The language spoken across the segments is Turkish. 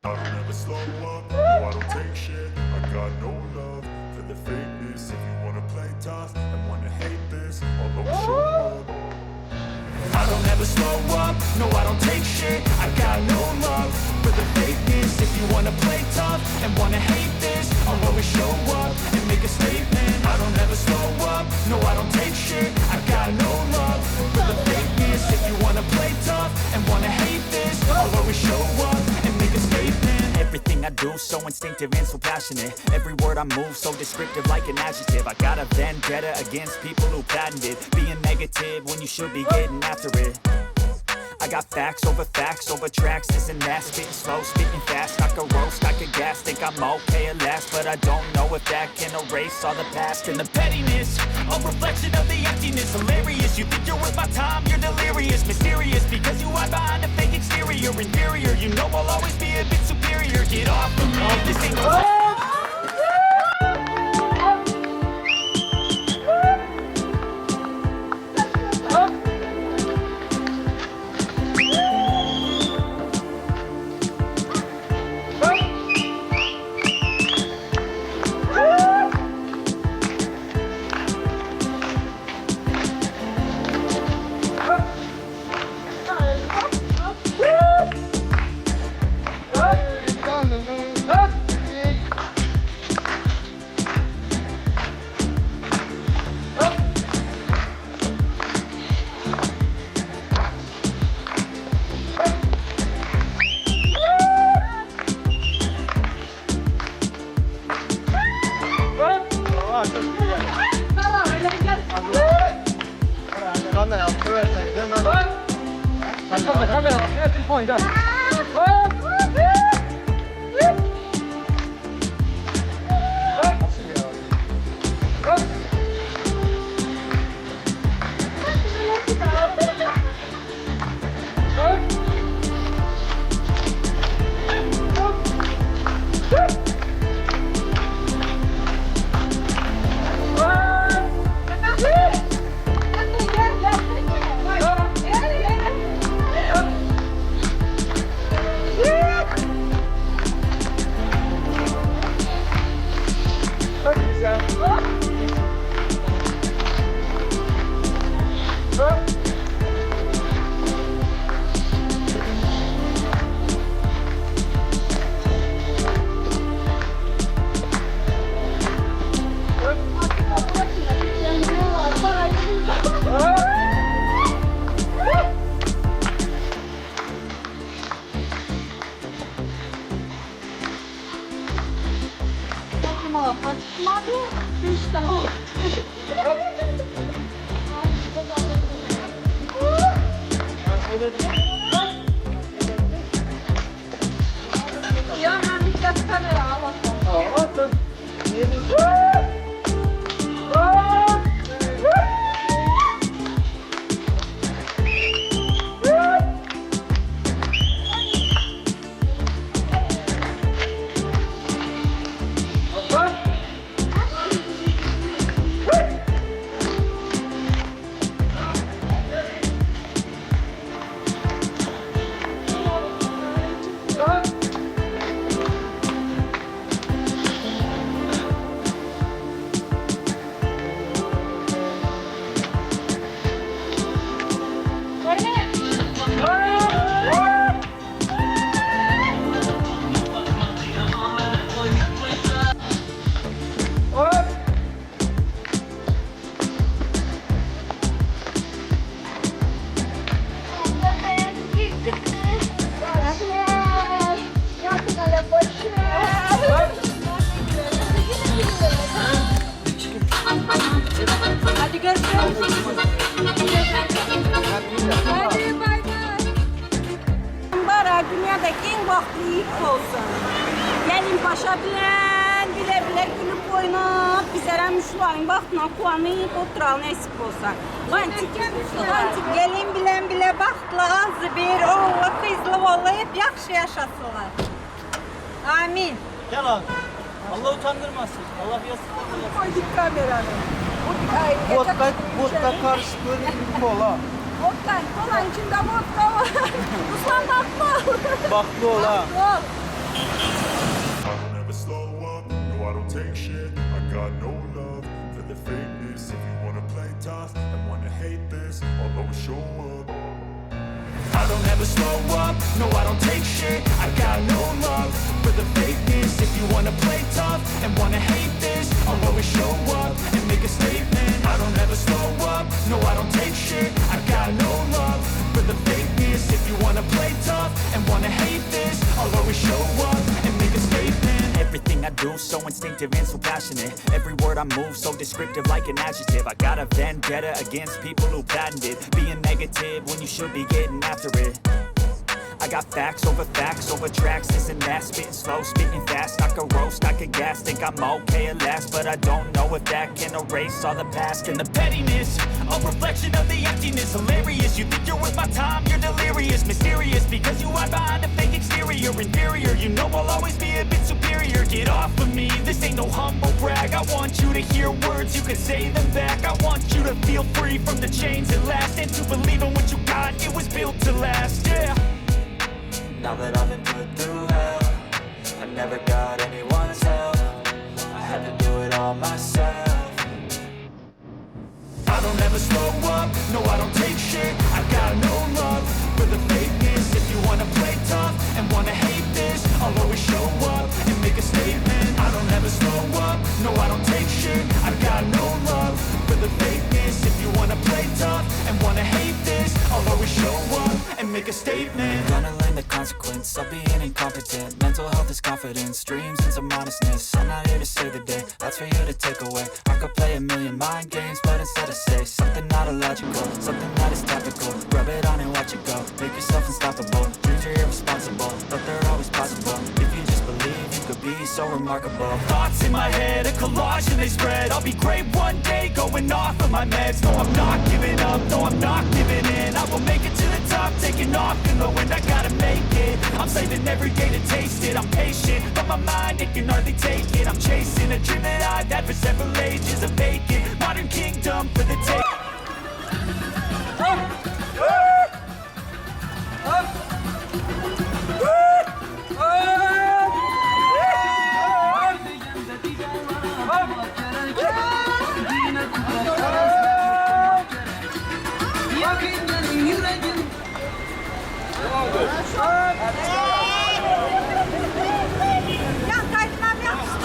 I don't ever slow up, no I don't take shit. I got no love for the fakeness. If you wanna play tough and wanna hate this, I'll always show up. I don't ever slow up, no I don't take shit. I got no love for the fakeness. If you wanna play tough and wanna hate this, I'll always show up and make a statement. I don't ever slow up, no I don't take shit. I got no love for the fakeness. If you wanna play tough and wanna hate this, I'll always show up and make a statement. Everything I do so instinctive and so passionate. Every word I move so descriptive like an adjective. I got a vendetta against people who patented being negative when you should be getting after it. I got facts over tracks, this and that. Spitting slow, speaking fast, I could roast, I could gas. Think I'm okay at last, but I don't know if that can erase all the past. And the pettiness, a reflection of the emptiness. Hilarious, you think you're worth my time, you're delirious. Mysterious, because you hide behind a fake exterior. Inferior, you know I'll always be a bit superior. Get off of me, this ain't no... Dünyadaki en vaxtlı ilk olsun. Gəlin başa bilən, bilə-bilə gülüb oynab, bizlərə müşlayın vaxtına kuanıyıb oturaq nəsib olsa. Lantik, gəlin bilən-bilə baxdılar, zibir, oğla, qızlı, oğlayıb, yaxşı yaşasılar. Amin. Gel abi. Allah utandırmasın. Allah yastıklarına. Koyduk kameranı. Vodka karışık böyle bir kola. Kolanın içinde vodka var. Uslan bakma. Baklı ol ha. slow up, no I don't take shit. I got no love for the fakeness. If you wanna play tough and wanna hate this, I'll always show up. I don't ever slow up, no I don't take shit. I got no love for the fakeness. If you wanna play tough and wanna hate this, I'll always show up and make a statement. I don't ever slow up, no I don't take shit. I got no love for the fakeness. If you wanna play tough and wanna hate this, I'll always show up and make a statement. Everything I do so instinctive and so passionate. Every word I move so descriptive like an adjective. I got a vendetta against people who patented being negative when you should be getting after it. I got facts over tracks, this and that. Spitting slow, spitting fast. I could roast, I could gas. Think I'm okay at last, but I don't know if that can erase all the past. And the pettiness, a reflection of the emptiness. Hilarious, you think you're worth my time, you're delirious. Mysterious, because you hide behind a fake exterior. Inferior, you know I'll always be a bit superior. Get off of me, this ain't no humble brag. I want you to hear words, you can say them back. I want you to feel free from the chains at last, and to believe in what you got, it was built to last, yeah. Now that I've been put through hell, I never got anyone's help. I had to do it all myself. I don't ever slow up, no I don't take shit. I got no love for the fakeness. If you wanna play tough and wanna hate this, I'll always show up and make a statement. I don't ever slow up, no I don't take shit. I got no love for the fakeness. If you wanna play tough and wanna hate this, I'll always show up and make a statement. Gonna learn the consequence of being incompetent. Mental health is confidence, dreams and some honestness. I'm not here to save the day, that's for you to take away. I could play a million mind games, but instead I say something not illogical, something that is topical. Rub it on and watch it go, make yourself unstoppable. Dreams are irresponsible, but they're always possible. If you just believe, you could be so remarkable. Thoughts in my head, a collage and they spread. I'll be great one day, going off of my meds. No, I'm not giving up, no, I'm not giving in. I will make it to the top, taking off in the wind. I gotta make it, I'm saving every day to taste it. I'm patient, but my mind, it can hardly take it. I'm chasing a dream that I've had for several ages. A vacant, modern kingdom for the take. Yan kayıtlar yapıştı.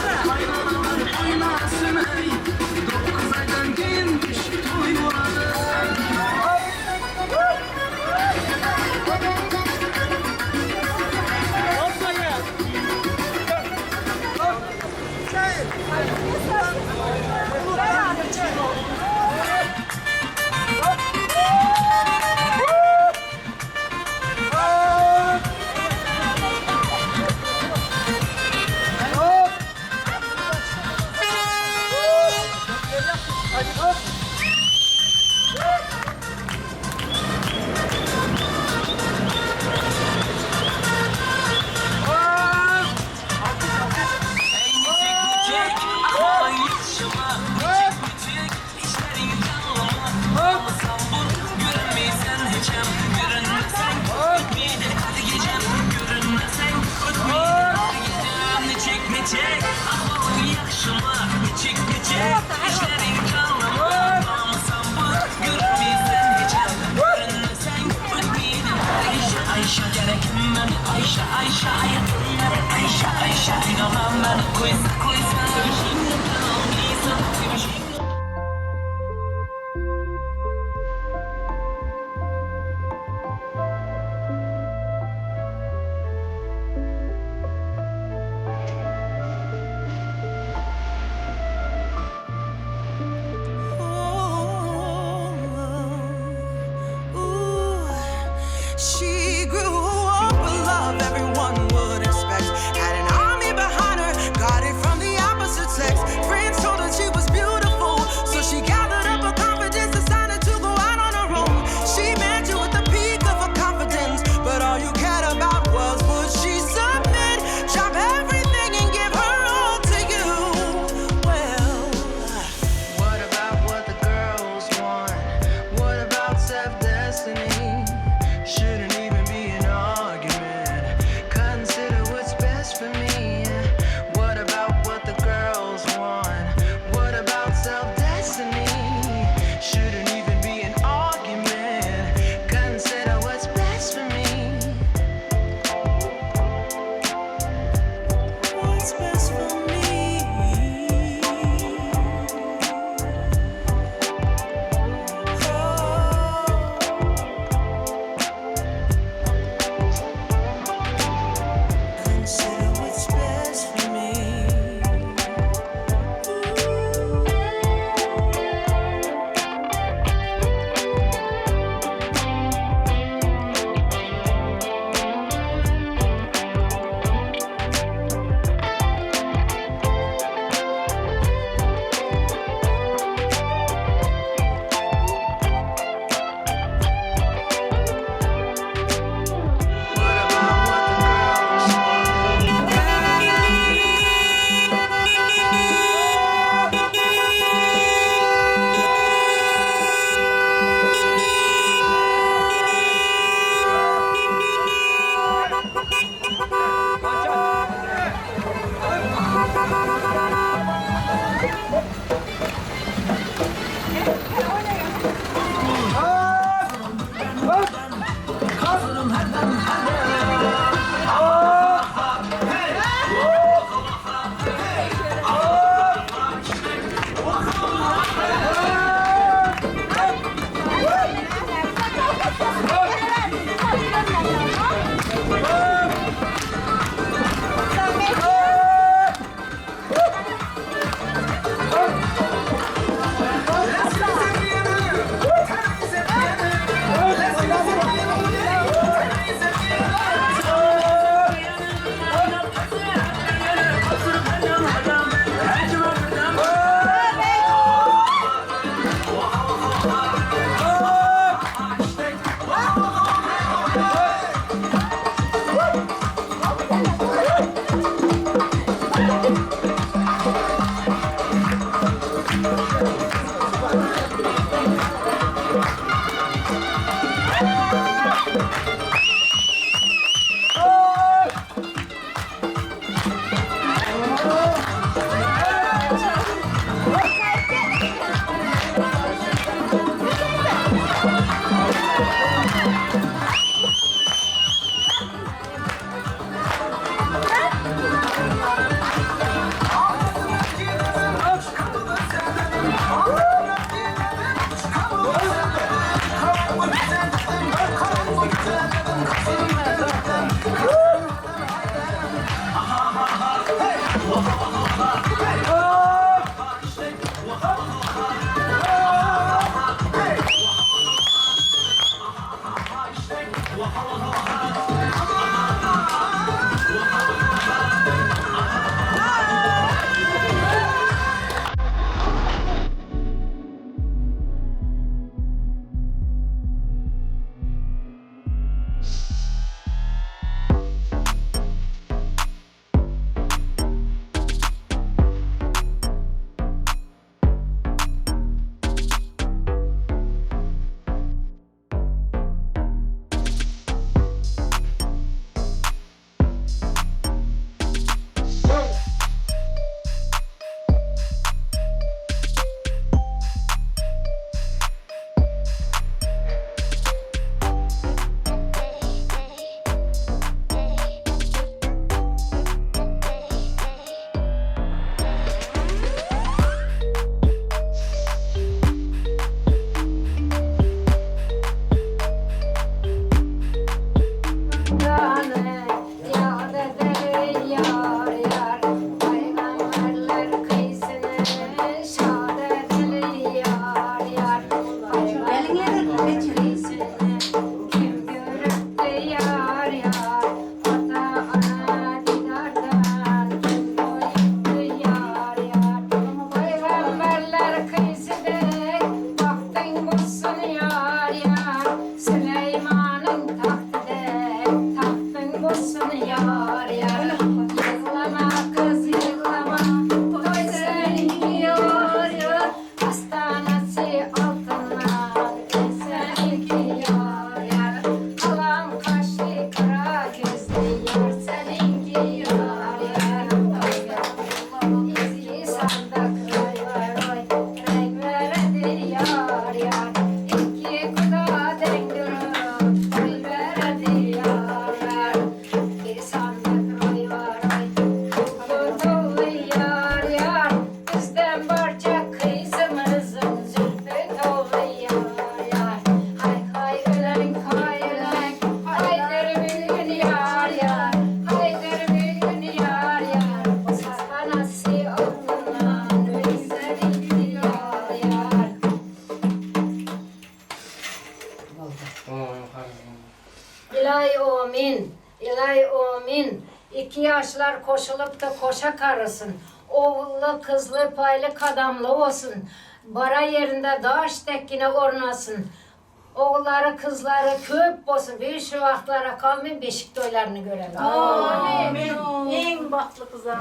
what's best for me. Consider what's best for me. taşlar koşulup da koşa karısın. Oğullu, kızlı, paylı, kadamlı olsun. Bara yerinde daş tekkine ornasın. Oğulları, kızları köp olsun. Bir şu vaxtlara kalmayın, beşik toylarını görelim. Amin. En bahtlı kızlar.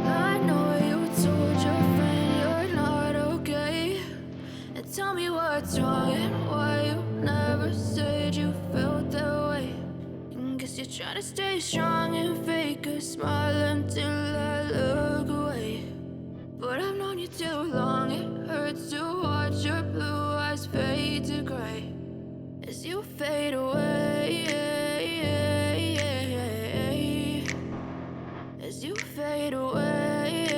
I know you told your friend you're not okay. And tell me what's wrong and why you never said you felt that way. And guess you're trying to stay strong and fake a smile until I look away. But I've known you too long, it hurts to watch your blue eyes fade to gray as you fade away. As you fade away.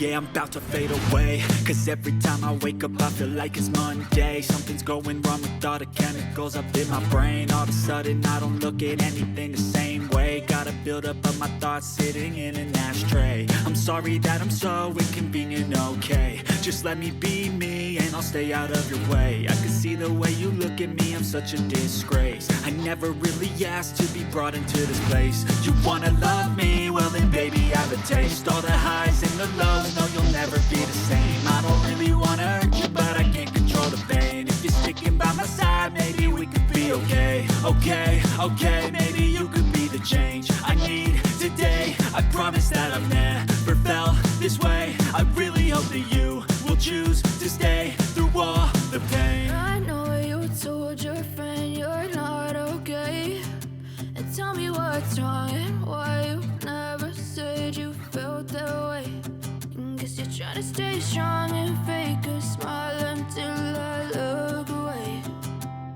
yeah, I'm about to fade away. Cause every time I wake up I feel like it's Monday. Something's going wrong with all the chemicals up in my brain. All of a sudden I don't look at anything the same way. Gotta build up of my thoughts sitting in an ashtray. I'm sorry that I'm so inconvenient, okay. Just let me be me and I'll stay out of your way. I can see the way you look at me, I'm such a disgrace. I never really asked to be brought into this place. You wanna love me? Well then baby I have a taste. All the highs and the lows, no you'll never be the same. I don't really wanna hurt you but I can't control the pain. If you're sticking by my side maybe we could be okay. Okay, maybe you could be the change I need today. I promise that I've never felt this way. I really hope that you will choose to stay through all the pain. I know you told your friend you're not okay. And tell me what's wrong and why you never said you felt that way. Guess you're trying to stay strong and fake a smile until I look away.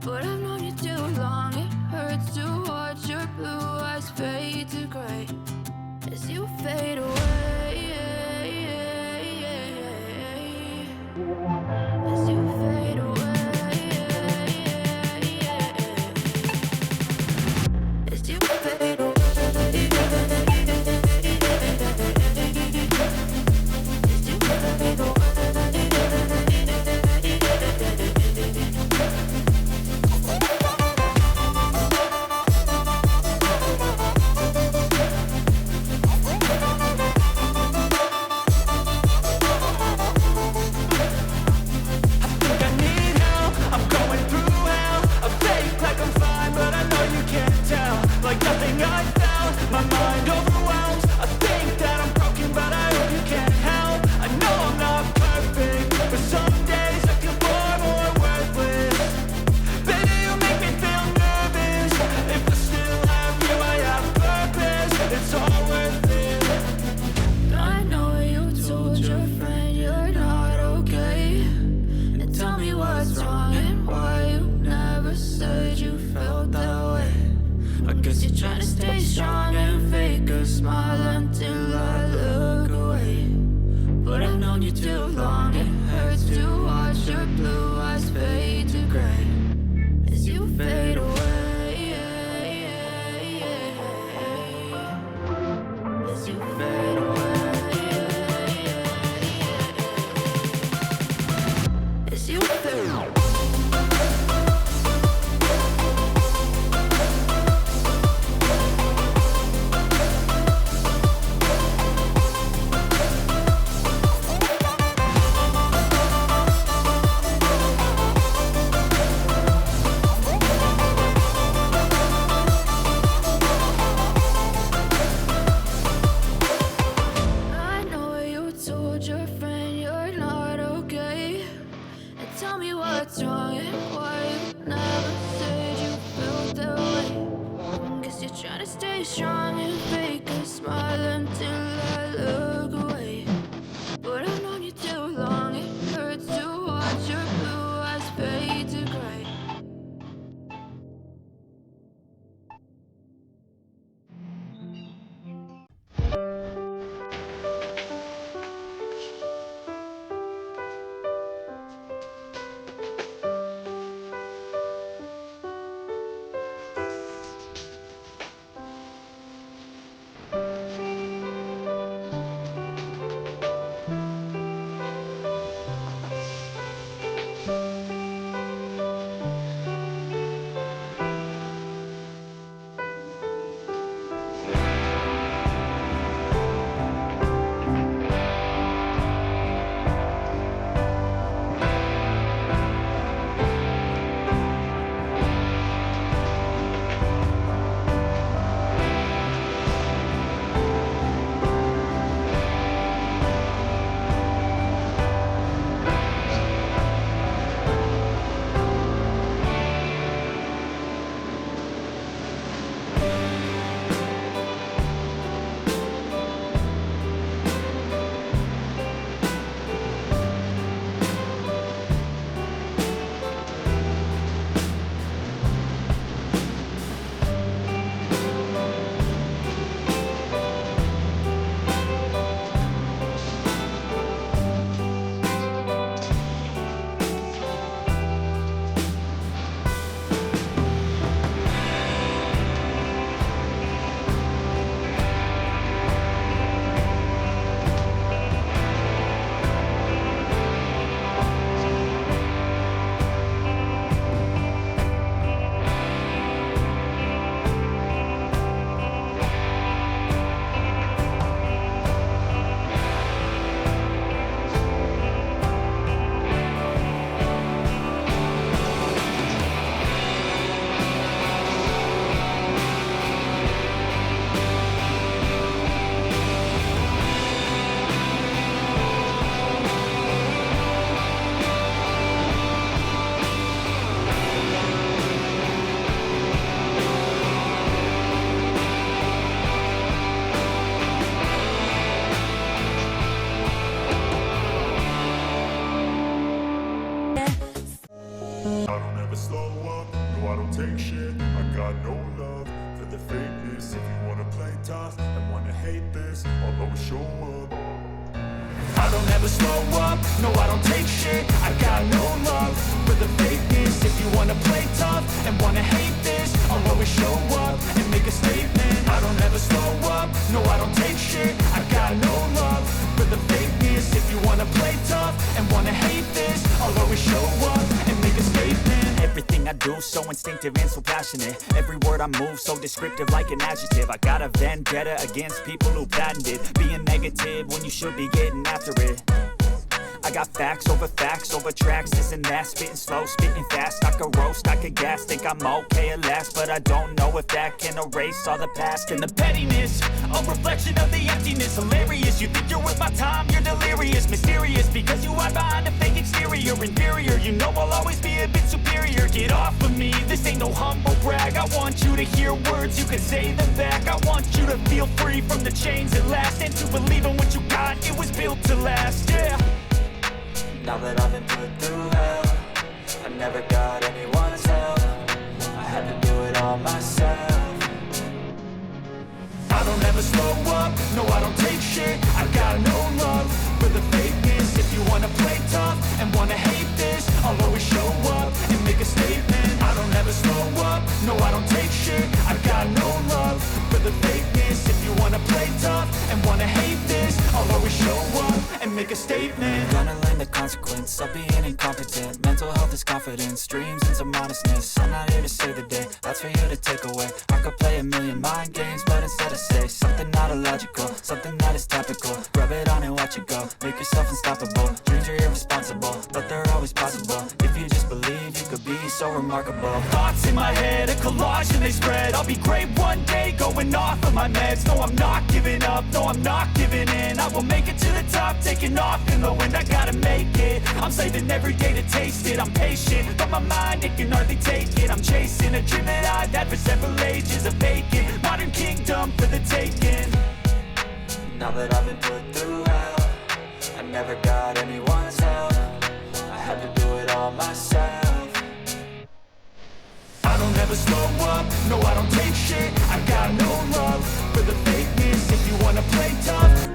But I've known you too long, it hurts to watch your blue eyes fade to gray as you fade away. As you fade away. As you fade away. As you fade away. Trying to stay strong and fake a smile until I look away. But I've known you too long, it hurts to watch your blue eyes fade to gray as you fade away. As you fade away. As you fade away. don't take shit. I got no love for the fakeness. If you wanna play tough and wanna hate this, I'll always show up. I don't ever slow up, no I don't take shit. I got no love for the fakeness. If you wanna play tough and wanna hate this, I'll always show up and make a statement. I don't ever slow up, no I don't take shit. I got no love for the fakeness. If you wanna play tough and wanna hate this, I'll always show up and make a statement. Everything I do so instinctive and so passionate. Every word I move so descriptive like an adjective. I got a vendetta against people who patented being negative when you should be getting after it. I got facts over tracks, this and that. Spitting slow, spitting fast. I could roast, I could gas. Think I'm okay at last, but I don't know if that can erase all the past. And the pettiness, a reflection of the emptiness. Hilarious, you think you're worth my time, you're delirious. Mysterious, because you hide behind a fake exterior. Inferior, you know I'll always be a bit superior. Get off of me, this ain't no humble brag. I want you to hear words, you can say them back. I want you to feel free from the chains at last, and to believe in what you got, it was built to last, yeah. Now that I've been put through hell, I never got anyone's help. I had to do it all myself. I don't ever slow up, no I don't take shit. I got no love for the fakeness. If you wanna play tough and wanna hate this, I'll always show up and make a statement. I don't ever slow up, no I don't take shit. I got no love for the fakeness. If you wanna play tough and wanna hate this, I'll always show up and make a statement. Gonna learn the consequence of being incompetent. Mental health is confidence, dreams and some honestness. I'm not here to save the day, that's for you to take away. I could play a million mind games, but instead I say something not illogical, something that is topical. Rub it on and watch it go, make yourself unstoppable. Dreams are irresponsible, but they're always possible. If you just believe, you could be so remarkable. Thoughts in my head, a collage and they spread. I'll be great one day, going off of my meds. No, I'm not giving up, no, I'm not giving in. I will make it to the top, taking off in the wind. I gotta make it, I'm saving every day to taste it. I'm patient, but my mind, it can hardly take it. I'm chasing a dream that I've had for several ages. A vacant, modern kingdom for the taking. Now that I've been put through hell, I never got anyone's help. I had to do it all myself. I don't ever slow up, no I don't take shit. I got no love for the fakeness. If you wanna play tough.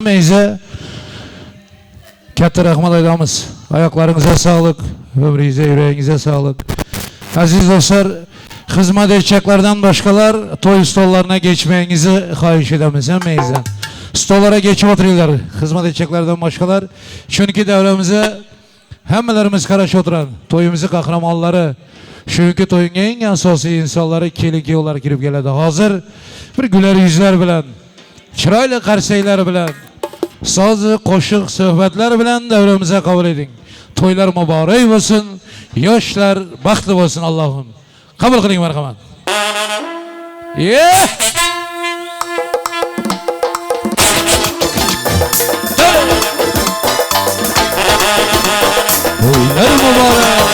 Meyze katta rahmat aytamiz. Ayaklarınıza sağlık, ömrünüze, yüreğinize sağlık. Aziz dostlar, hizmet edeceklerden başkalar toy stollarına geçmeyinizi xahiş edemiz. Meyze. Stollara geçip oturuyorlar hizmet edeceklerden başkalar. Çünkü devremize hemmelerimiz karşı oturan toyumuzu kahramanları, çünkü toyun en asası insanları keliki olarak girip geledi. Hazır bir güler yüzler bilen, çıraylı karseyler bilen, sazı, koşuk, söhbetler bilen devremize kabul edin. Toylar mübarek olsun, yaşlar bahtlı olsun Allah'ım. Kabul qiling marhamat. Yeah! To'ylar muborak.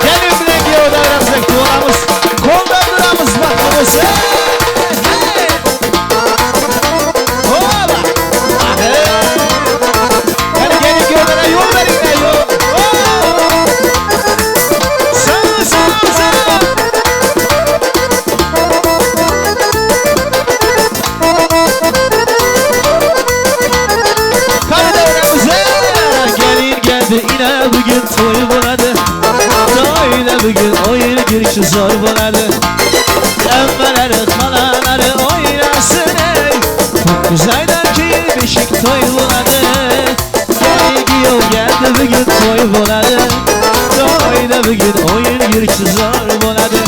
Gelin bilen giyiyor davranızda kulağımız. Koldan duramız bakmamız. Hola. Hadi gelin giyiyorlara yol verin de yol. Sağ sağ sağ. Gelin geldi yine bugün toy buladı. Toyda bugün oyun girişi zor buladı. Emmeleri kalaları oynasın ey. Dokuz aydan keyin beşik toy buladı. Gelin giyiyor geldi bugün toy buladı. Toyda bugün oyun girişi zor buladı.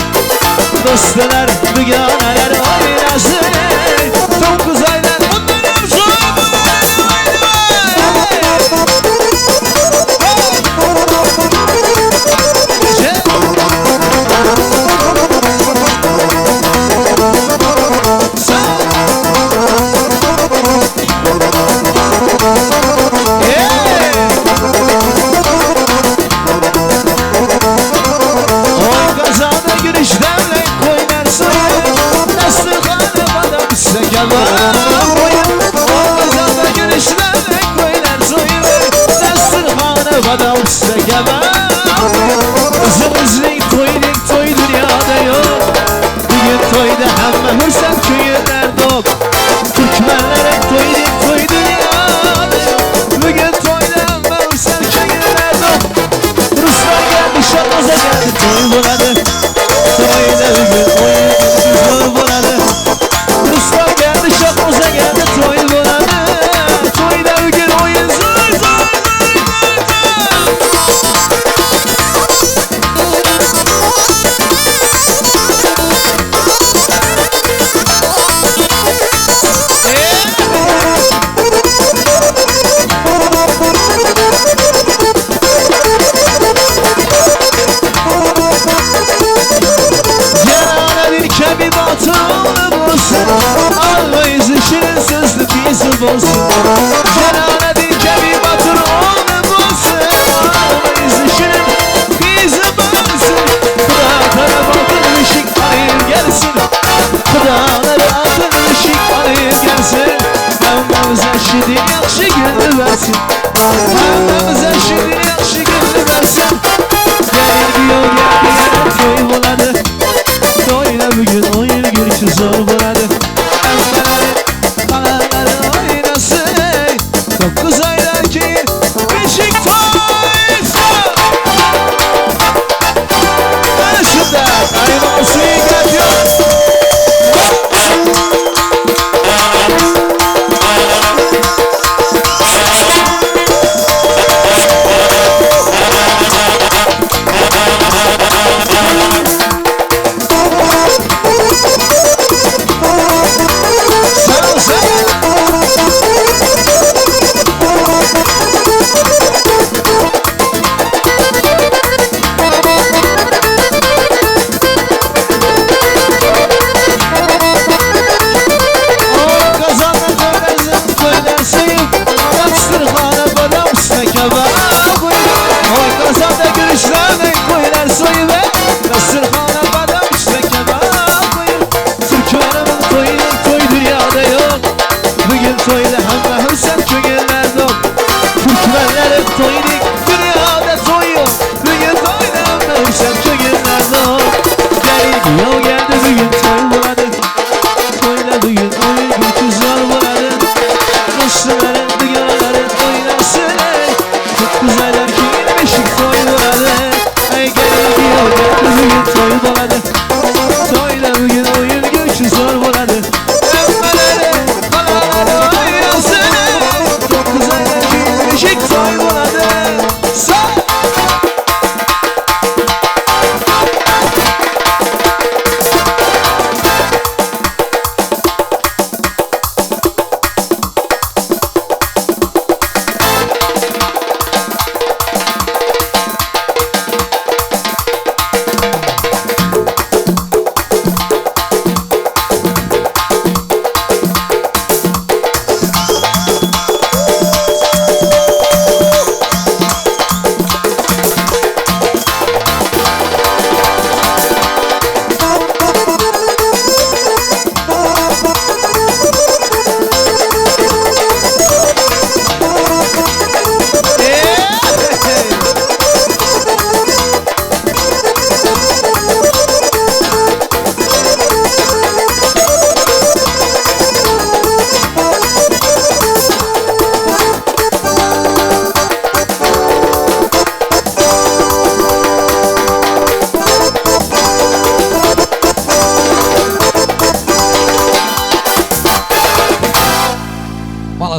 Dostlar büganeler oynasın ey. Dokuz aydan bunların zor buladı. Adam size gelmem. Kızımızlık toy dünyada yok. Bugün toyda hemen hırsam köyünlerde ok. Türkmenlerin toy dünyada yok. Bugün toyda hemen hırsam köyünlerde ok. Ruslar geldi şakaza geldi toy buladı. Toyda bugün oyun güzel buladı. Ruslar geldi şakaza geldi toy buladı. Toyda bugün oyun zor zor. Bir batırlı bulsun. Almayız şirin sözlü bizi bulsun. Cenane dince bir batırlı bulsun. Almayız şirin bizi bulsun. Kıraatlara bakın ışık arayın gelsin. Kıraatlara bakın ışık arayın gelsin. Evmemize şirin yakşı günü versin. Evmemize şirin yakşı günü versin. Gelin diyor geldi toy buladı. Toyda bugün oyun girişi zor buladı. Emmeleri kalaları oynasın ey. 9 aydan keyin beşik toy sor. Karşımda ayıma suyu getiriyor.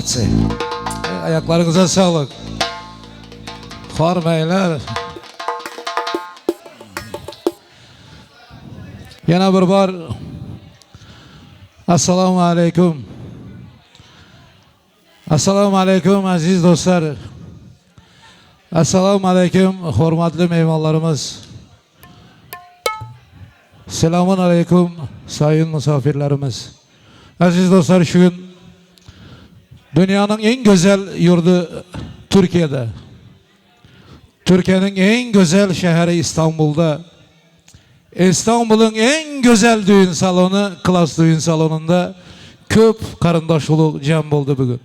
Молодцы. Ayaklarınıza sağlık. Hormaylar. Yana bir bor. Assalomu alaykum. Assalomu alaykum aziz do'stlar. Assalomu alaykum hurmatli mehmonlarimiz. Selamun aleyküm sayın misafirlerimiz. Aziz dostlar, şu gün dünyanın en güzel yurdu Türkiye'de. Türkiye'nin en güzel şehri İstanbul'da. İstanbul'un en güzel düğün salonu, klas düğün salonunda köp karındaşlık cem oldu bugün.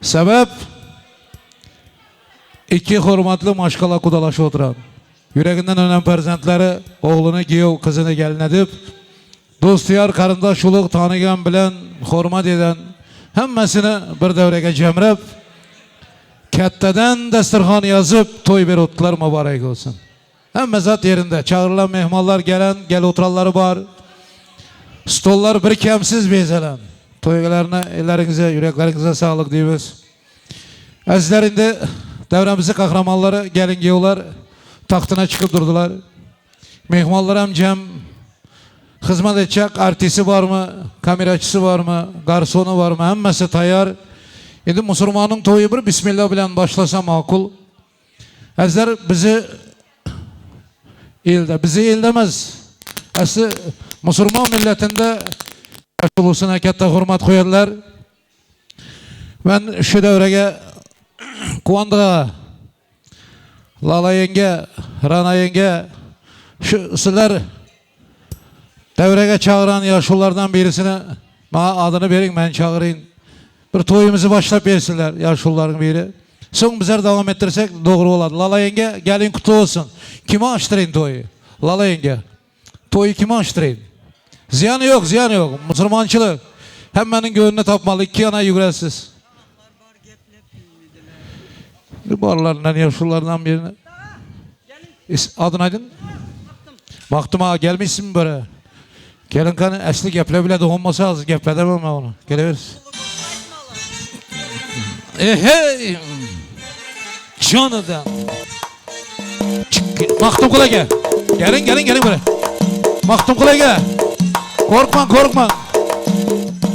Sebep iki hurmatlı maşkala kudalaşıp oturan. Yüreğinden önen perzentleri oğlunu giyev, kızını gelin edip, dostiyar, karındaşlık tanıyan bilen, hurmat eden hemmesini bir devrege cemrep, ketteden dasturxon yazıp toy bir otlar mübarek olsun. Hemme zat yerinde. Çağırılan mehmanlar gelen, gel oturalları var. Stollar bir kemsiz bezelen. Toylarına, ellerinize, yüreklerinize sağlık diyoruz. Azizlerinde devremizi kahramanları gelin geyular tahtına çıkıp durdular. Mehmanlar hem cem hizmet edecek artisti var mı, kameraçısı var mı, garsonu var mı, hemmesi tayar. Şimdi Müslümanın toyu bir Bismillah bilen başlasa makul. Azizler bizi demez. Aslı Müslüman milletinde yaşlısına katta hurmat koyarlar. Ben şu devrege Kuvandığa, Lala yenge, Rana yenge, şu sizler devrege çağıran yaşlılardan birisine bana adını verin, ben çağırayım. Bir toyumuzu başlayıp versinler yaşlıların biri. Son bizler devam ettirsek doğru oladı. Lala yenge gelin kutlu olsun. Kime açtırayım toyu? Lala yenge. Toyu kime açtırayım? Ziyanı yok, ziyanı yok. Müslümançılık. Hemenin gönlüne tapmalı. İki yana yügresiz. Barlarından yaşlılardan birine. Adın aydın? Baktım ha, gelmişsin mi böyle? Gelin kanı esli geple bile de olmasa az geple demem ben onu. Geleveriz. Hey! Canıdan. Maktum kula gel. Gelin buraya. Maktum kula gel. Korkma.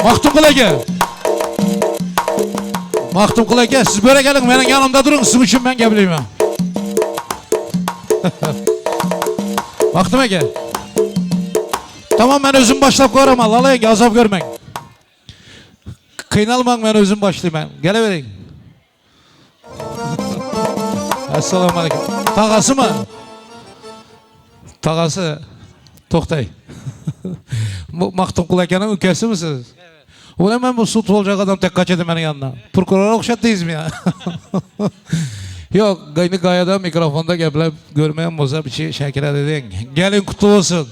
Maktum kula gel. Maktum kula gel. Siz böyle gelin, benim yanımda durun. Sizin için ben geleyim ya. Maktum'a gel. Tamam, ben özüm başlayıp koyarım. Lala yenge azap görmeyin. Kıynalmayın, ben özüm başlayayım ben. Gelevereyim. Esselamu aleyküm. Tağası mı? Tağası. Toktay. Bu Maktum Kulaken'in ülkesi misiniz? Evet. Ulan ben bu süt olacak adam tek kaç edin benim yanına. Prokurora okşattıyız mı ya? Yok, gayni gayada mikrofonda görmeyen boza bir şey şekilde dedin. Gelin kutlu olsun.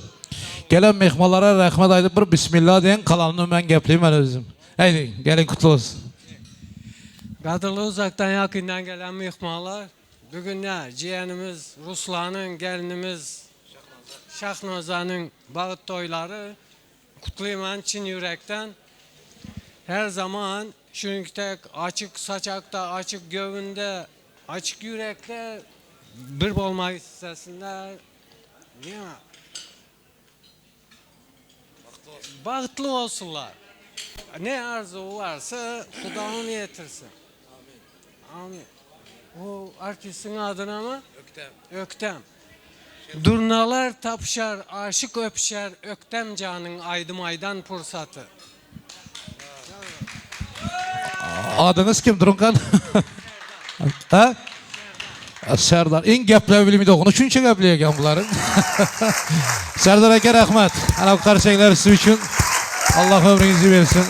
Gelen mehmanlara rahmet aydıp bir Bismillah deyin, kalanını ben gepleyim ben özüm. Haydi gelin kutlu olsun. Qadırlı uzaktan yakından gelen mehmanlar, bugün ne? Ciğenimiz, Ruslan'ın, gelinimiz, Şahnoza'nın bağıt toyları, kutlayman Çin yürekten. Her zaman çünkü açık saçakta, açık gövünde, açık yürekte bir olmak istesinler. Niye? Bağıtlı olsunlar. Ne arzu varsa Xuda onu yetirsin. Amin. O artistin adına mı? Öktem. Durnalar tapşar, aşık öpüşer, Öktem canın aydım aydan pursatı. Adınız kim Drunkan? Ha? Serdar. En gepler bilimi de onu çünkü gepleyeceğim bunların. Serdar Eke rahmet. Ana karşıyaklar siz için. Allah ömrünüzü versin.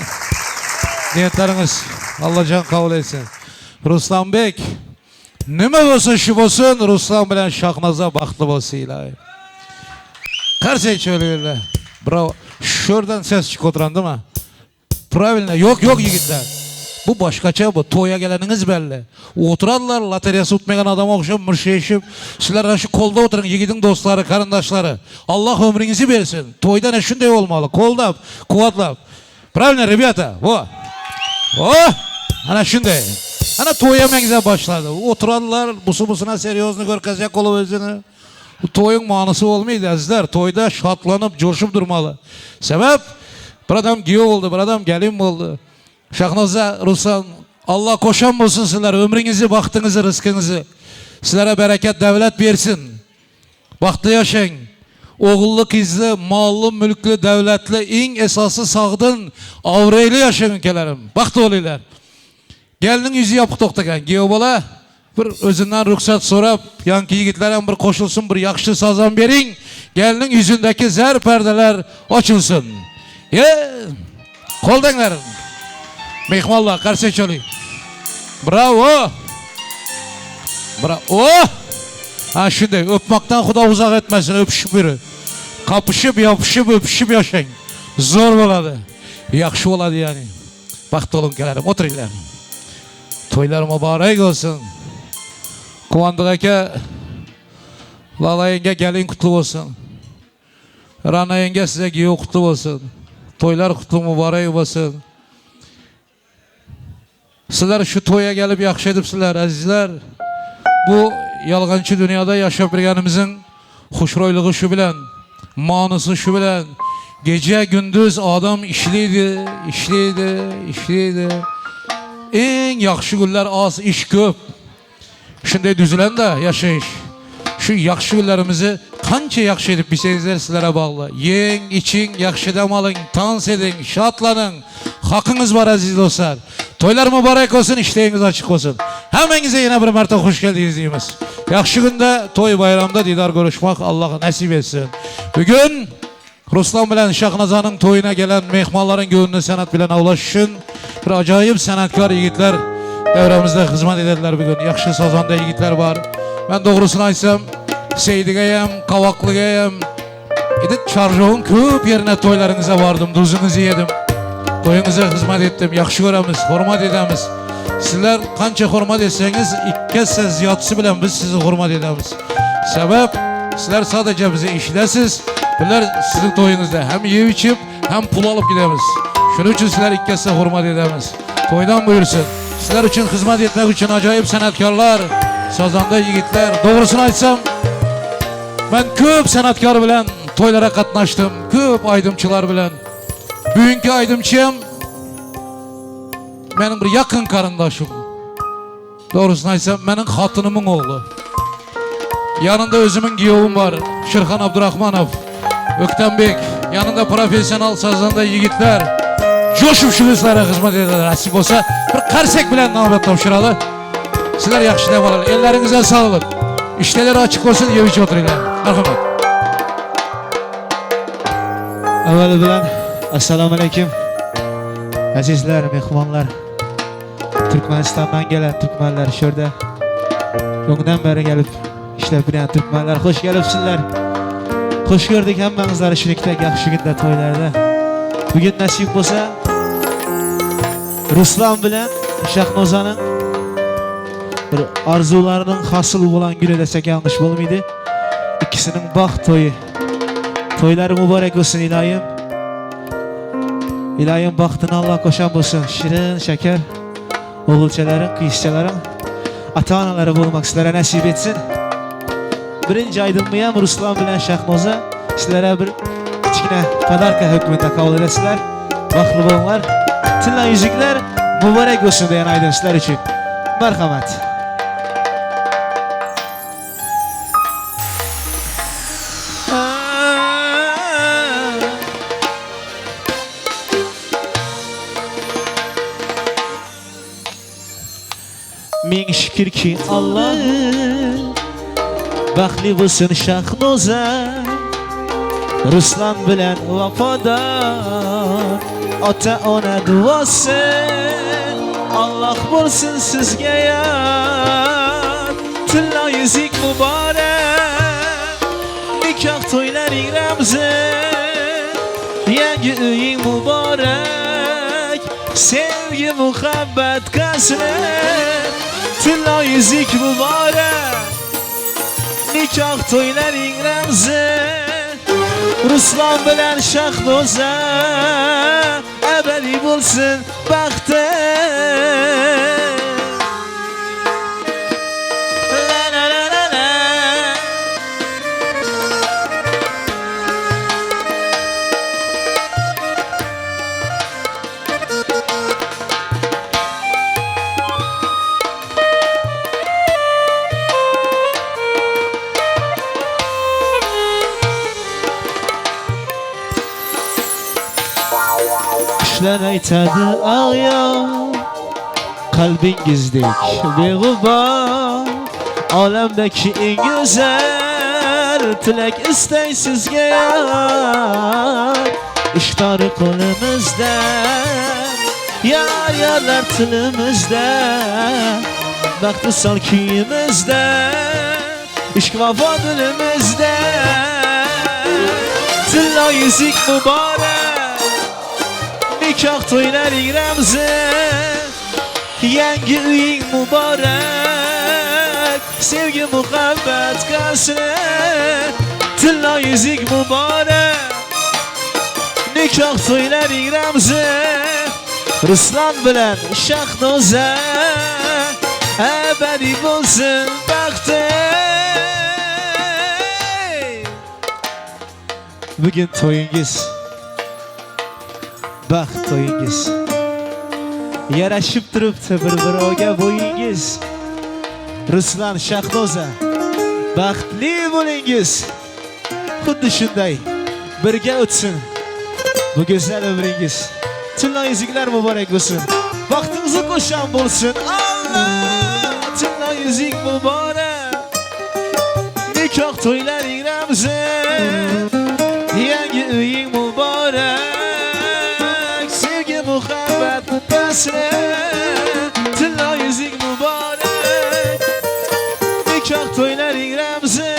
Niyetleriniz Allah can kabul etsin. Ruslan Bek. Nime olsun şu olsun, Ruslan bilen Şahnaza baktı olsun ilahi. Karşıya şöyle. Bravo. Şuradan ses çık oturan değil mi? Pravilne. Yok yigitler. Bu başkaça bu. Toya geleniniz belli. Oturarlar loteryası tutmayan adama okşap mırşeşip. Sizler şu kolda oturun. Yiğidin dostları, karındaşları. Allah ömrünüzü versin. Toyda ne şunday olmalı. Kolda, kuvvetla. Правильно, ребята? Во. Ana shunday. Ana to'y ham güzel başladı. Oturarlar, busuna seriyozunu görkezecek olup özünü. Bu toyun manısı olmaydı azizler. Toyda şatlanıp, coşup durmalı. Sebep, bir adam giyo oldu, bir adam gelin oldu. Şahnoza, Ruslan, Allah koşan olsun sizler, ömrünüzü, baktınızı, rızkınızı. Sizlere bereket, devlet versin. Baktı yaşayın. Oğullu, kızlı, mallı, mülklü, devletli, en esası sağdın, avreyli yaşayın ülkelerim. Baktı oluyorlar. Gelinin yüzü yapık toktakan. Giyo bola, bir özünden ruhsat sorap, yankı yigitlerden bir koşulsun, bir yakışı sazan verin. Gelinin yüzündeki zer perdeler açılsın. Koldanlar. Mehmallah, karşı çalayım. Bravo. Bravo. Ha şimdi öpmaktan Xuda uzak etmesin, öpüşüp biri. Kapışıp, yapışıp, öpüşüp yaşayın. Zor oladı. Yakşı oladı yani. Baktı olun gelelim, oturaylar. Toylar mübarek olsun. Kuvandık aka, Lala yenge gelin kutlu olsun. Rana yenge size giyo kutlu olsun. Toylar kutlu mübarek olsun. Sizler şu toya gelip yakşı edipsizler azizler. Bu yalgancı dünyada yaşayıp birgenimizin hoşroyluğu şu bilen, manısı şu bilen. Gece gündüz adam işliydi. En yakşı günler az, iş köp. Şimdi düzülen de yaşayış. Şu yakşı günlerimizi kança yakşı edip bilseyizler sizlere bağlı. Yiyin, için, yakşı demalın, dans edin, şatlanın. Hakkınız var aziz dostlar. Toylar mübarek olsun, işleyiniz açık olsun. Hemenize yine bir mertebe hoş geldiniz diyemiz. Yakşı günde, toy bayramda didar görüşmek Allah'a nasip etsin. Bugün Ruslan bilen Şahnaza'nın toyuna gelen mehmanların gönlünü sanat bilen avlaşın. Bir acayip sanatkar yigitler devremizde hizmet ederler bugün. Yakşı sazanda yigitler var. Ben doğrusunu aytsam Seydigeyem, Kavaklıgeyem, Çarjov'un köp yerine toylarınıza vardım, duzunuzu yedim. Toyunuza hizmet ettim, yakşı göremiz, hürmet edemiz. Sizler kança hürmet etseniz, ilk kez ziyadisi bilen biz sizi hürmet edemiz. Sebep, sizler sadece bize işlesiz, bizler sizin toyunuzda hem yiyip içip hem pul alıp gidemiz. Şunun için sizler ilk kez hürmet edemiz. Toydan buyursun. Sizler için hizmet etmek için acayip sanatkarlar, sazanda yigitler. Doğrusunu aytsam, ben köp sanatkar bilen toylara katlaştım, köp aydımçılar bilen. Bugünkü aydımçıyım, benim bir yakın karındaşım. Doğrusunu aytsam, benim hatınımın oğlu. Yanında özümün giyovum var, Şirhan Abdurrahmanov, Öktenbek. Yanında profesyonel sazanda yigitler. Coşup şu bizlere hizmet ederler. Nasip olsa bir karsek bilen navbat tavşıralı. Sizler yakşı devalar, ellerinize sağlık. İşteleri açık olsun, yeviç oturuyla. Merhamet. Evveli bilen Assalamu Aleyküm. Azizler, mehmanlar, Türkmenistan'dan gelen Türkmenler şurada. Önceden beri gelip işlep bilen Türkmenler hoş gelipsizler. Hoş gördük hemmenizleri şirktek yakşı günde toylarda. Bugün nasip olsa Ruslan bilen Şahnoza'nın bir arzularının hasıl olan günü desek yanlış olmaydı. İkisinin baht toyu. Toyları mübarek olsun ilahim. İlahim bahtına Allah koşan olsun. Şirin, şeker, oğulçaların, kıyısçaların, ata-anaları bulmak sizlere nasip etsin. Birinci aydınmayam Ruslan bilen Şahnoza sizlere bir küçükne padarka hükmünde kabul edesinler. Baklı bollar, tilla yüzükler mübarek olsun diyen aydın sizler için. Merhamet. Min şükür ki Allah baxtli bo'lsin Şahnoza Ruslan bilan vafodor ota ona duosi Allah bo'lsin sizga yar tilla yuzik muborak nikoh to'ylaring ramzi yangi uying muborak sevgi muhabbat kasri tilla yuzik muborak nikoh to'ylaring ramzi Ruslan bilan Şahnoza abadiy bo'lsin baxti Düşler aytadı ağyam Kalbingizdek beğuba Alemdeki en güzel Tilek istey sizge yar İştarı kolumuzda Yar yarlar tilimizde Baktı salkiyimizde İşk vafa dilimizde Tilla yüzük mübarek Nikah toylar İremzi Yengi üyün mübarek Sevgi muhabbet kasre Tilla yüzük mübarek Nikah toylar İremzi Ruslan bilen Şahnoze Ebedi bulsun baktı Bugün toyungiz Baxt toyungiz Yaraşıp duruptu bir-biroga boyungiz Ruslan Shahnoza Baxtli bo'lingiz Xuddi shunday birga o'tsin bu go'zal umringiz Tunla yüzükler mübarek bo'lsin Vaqtingizni qo'shan bo'lsin Allah Tunla yüzük mübarek Nikah to'ylaring ramzi Yangi uying mübarek Sevgi muhabbet basri Tunla yüzük mübarek Nikah to'ylaring ramzi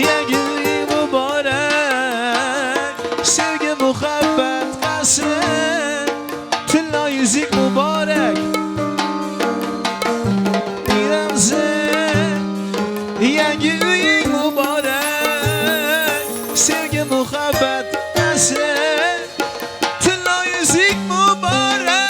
Yangi uying mübarek Sevgi muhabbet basri Tunla yüzük mübarek Ramzi Yangi uying mübarek Sevgi muhabbet basri Tunla yüzük mübarek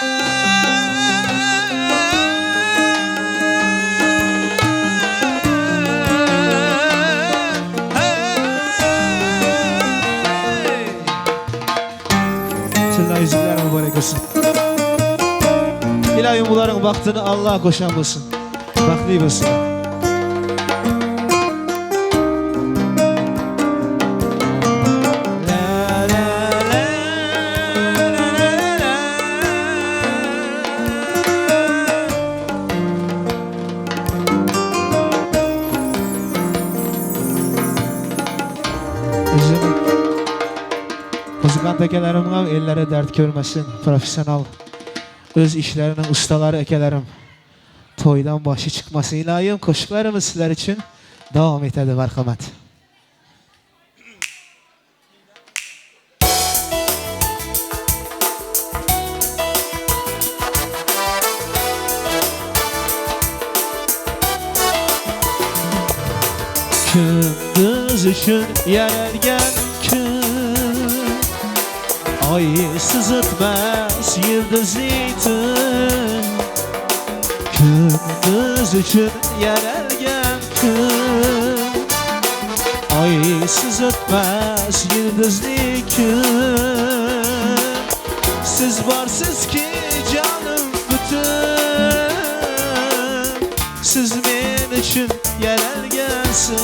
Tunla yüzükler mübarek olsun İlahim bunların vaktini Allah'a koşan olsun Bahtli olsun Muzikant ekelerim ellere dert görmesin profesyonel öz işlerinin ustaları ekelerim toydan başı çıkması ilahim koşuklarımız sizler için devam etedi merhamet. Gündüz için yerelgen gün Ay sızıtmaz yıldız itün Gündüz için yerelgen gün Ay sızıtmaz yıldızlı gün Siz varsız ki canım bütün Siz benim için yerelgensiniz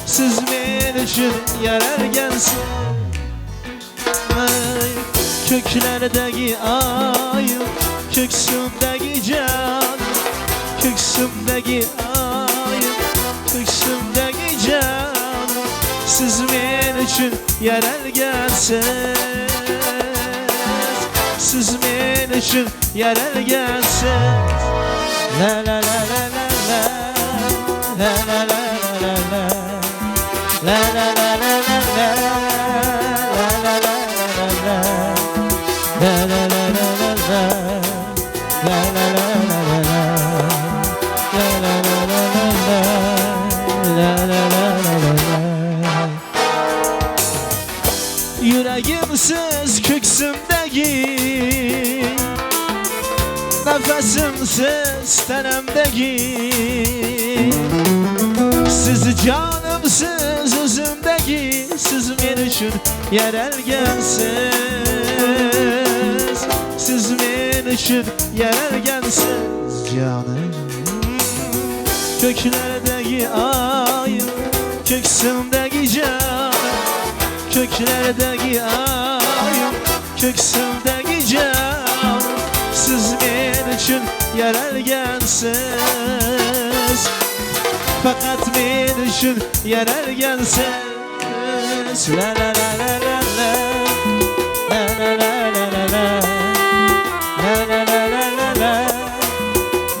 Siz benim için yerelgensiniz Köklerdeki ayım Köksümdeki canım Köksümdeki ayım Köksümdeki canım Siz benim için yerelgensiniz Siz benim için yerelgensiniz La la la la la la La la la la la La la la la la la La la la la la La la la la la la La la la la la la La la la la la la La la la la la la Yüreğimsiz köksümdeki Nefesimsiz tenemdeki Siz canımsız özümdeki Siz benim için yerelgensiniz Siz benim için yerelgensiniz canım Köklerdeki ayım Köksümdeki canım Köklerdeki ayım, köksümdeki canım, siz benim için yaralgansız. Fakat benim için yaralgansız. La la la la la la, la la la la la la, la la la la la la,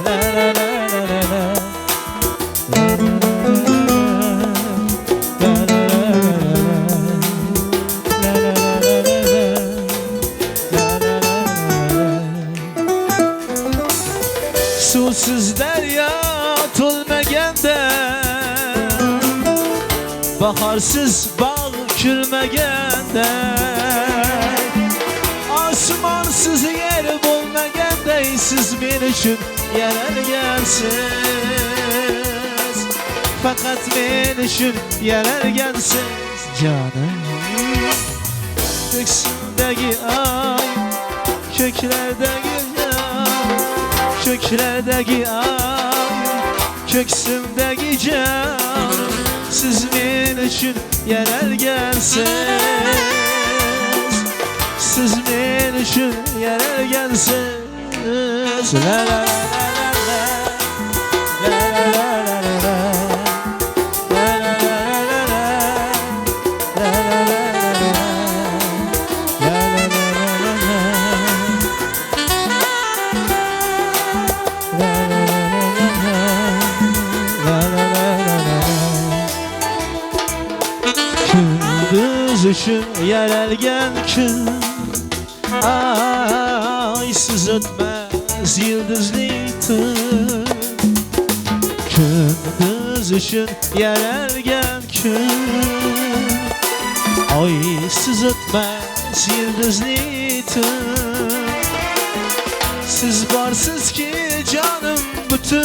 la la la la la la. Susuz derya tolmaganda, baharsız bağ kürmaganda, asmansız yer bulmaganda, siz benim için yaralgansız. Fakat benim için yaralgansız canım. Göksümdeki ay, köklerdeki köklerdeki ay, köksümdeki canım, siz benim için yaralgansız. Siz benim için yaralgansız. La la la la la, la la la la la la, la la la la la, la la la la la, la la la la la. Gündüz için yaralgan gün, aysız ötmez yıldızlı tün. Gündüz için yaralgan gün, aysız ötmez yıldızlı tün. Siz varsız ki canım bütün,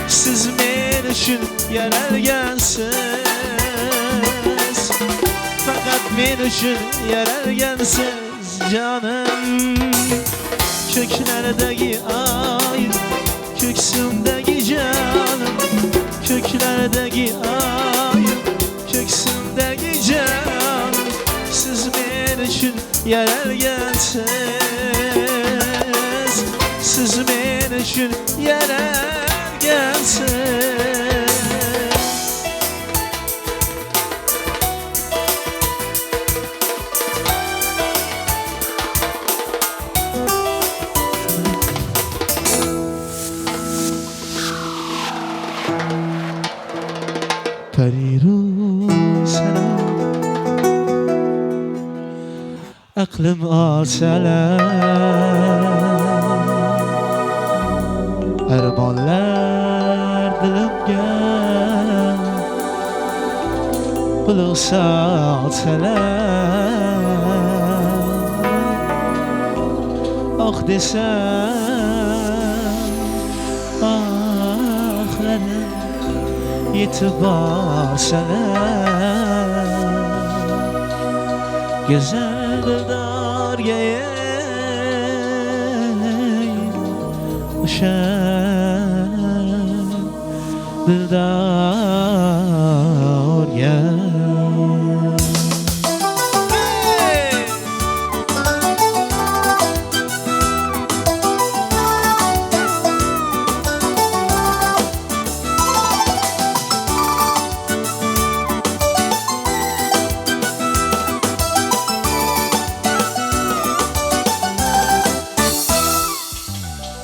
siz benim için yaralgansız. Fakat benim için yaralgansız canım. Köklerdeki ay, köksümdeki canım, köklerdeki ay, köksümdeki canım, siz benim için yaralgansız. Siz benim için yaralgansız. Periru sana aklım alsalar, armonlar dilimga bulut salsalar. Ah desem ahlarım yetib borsalar, güzel darga o'sha dildorga.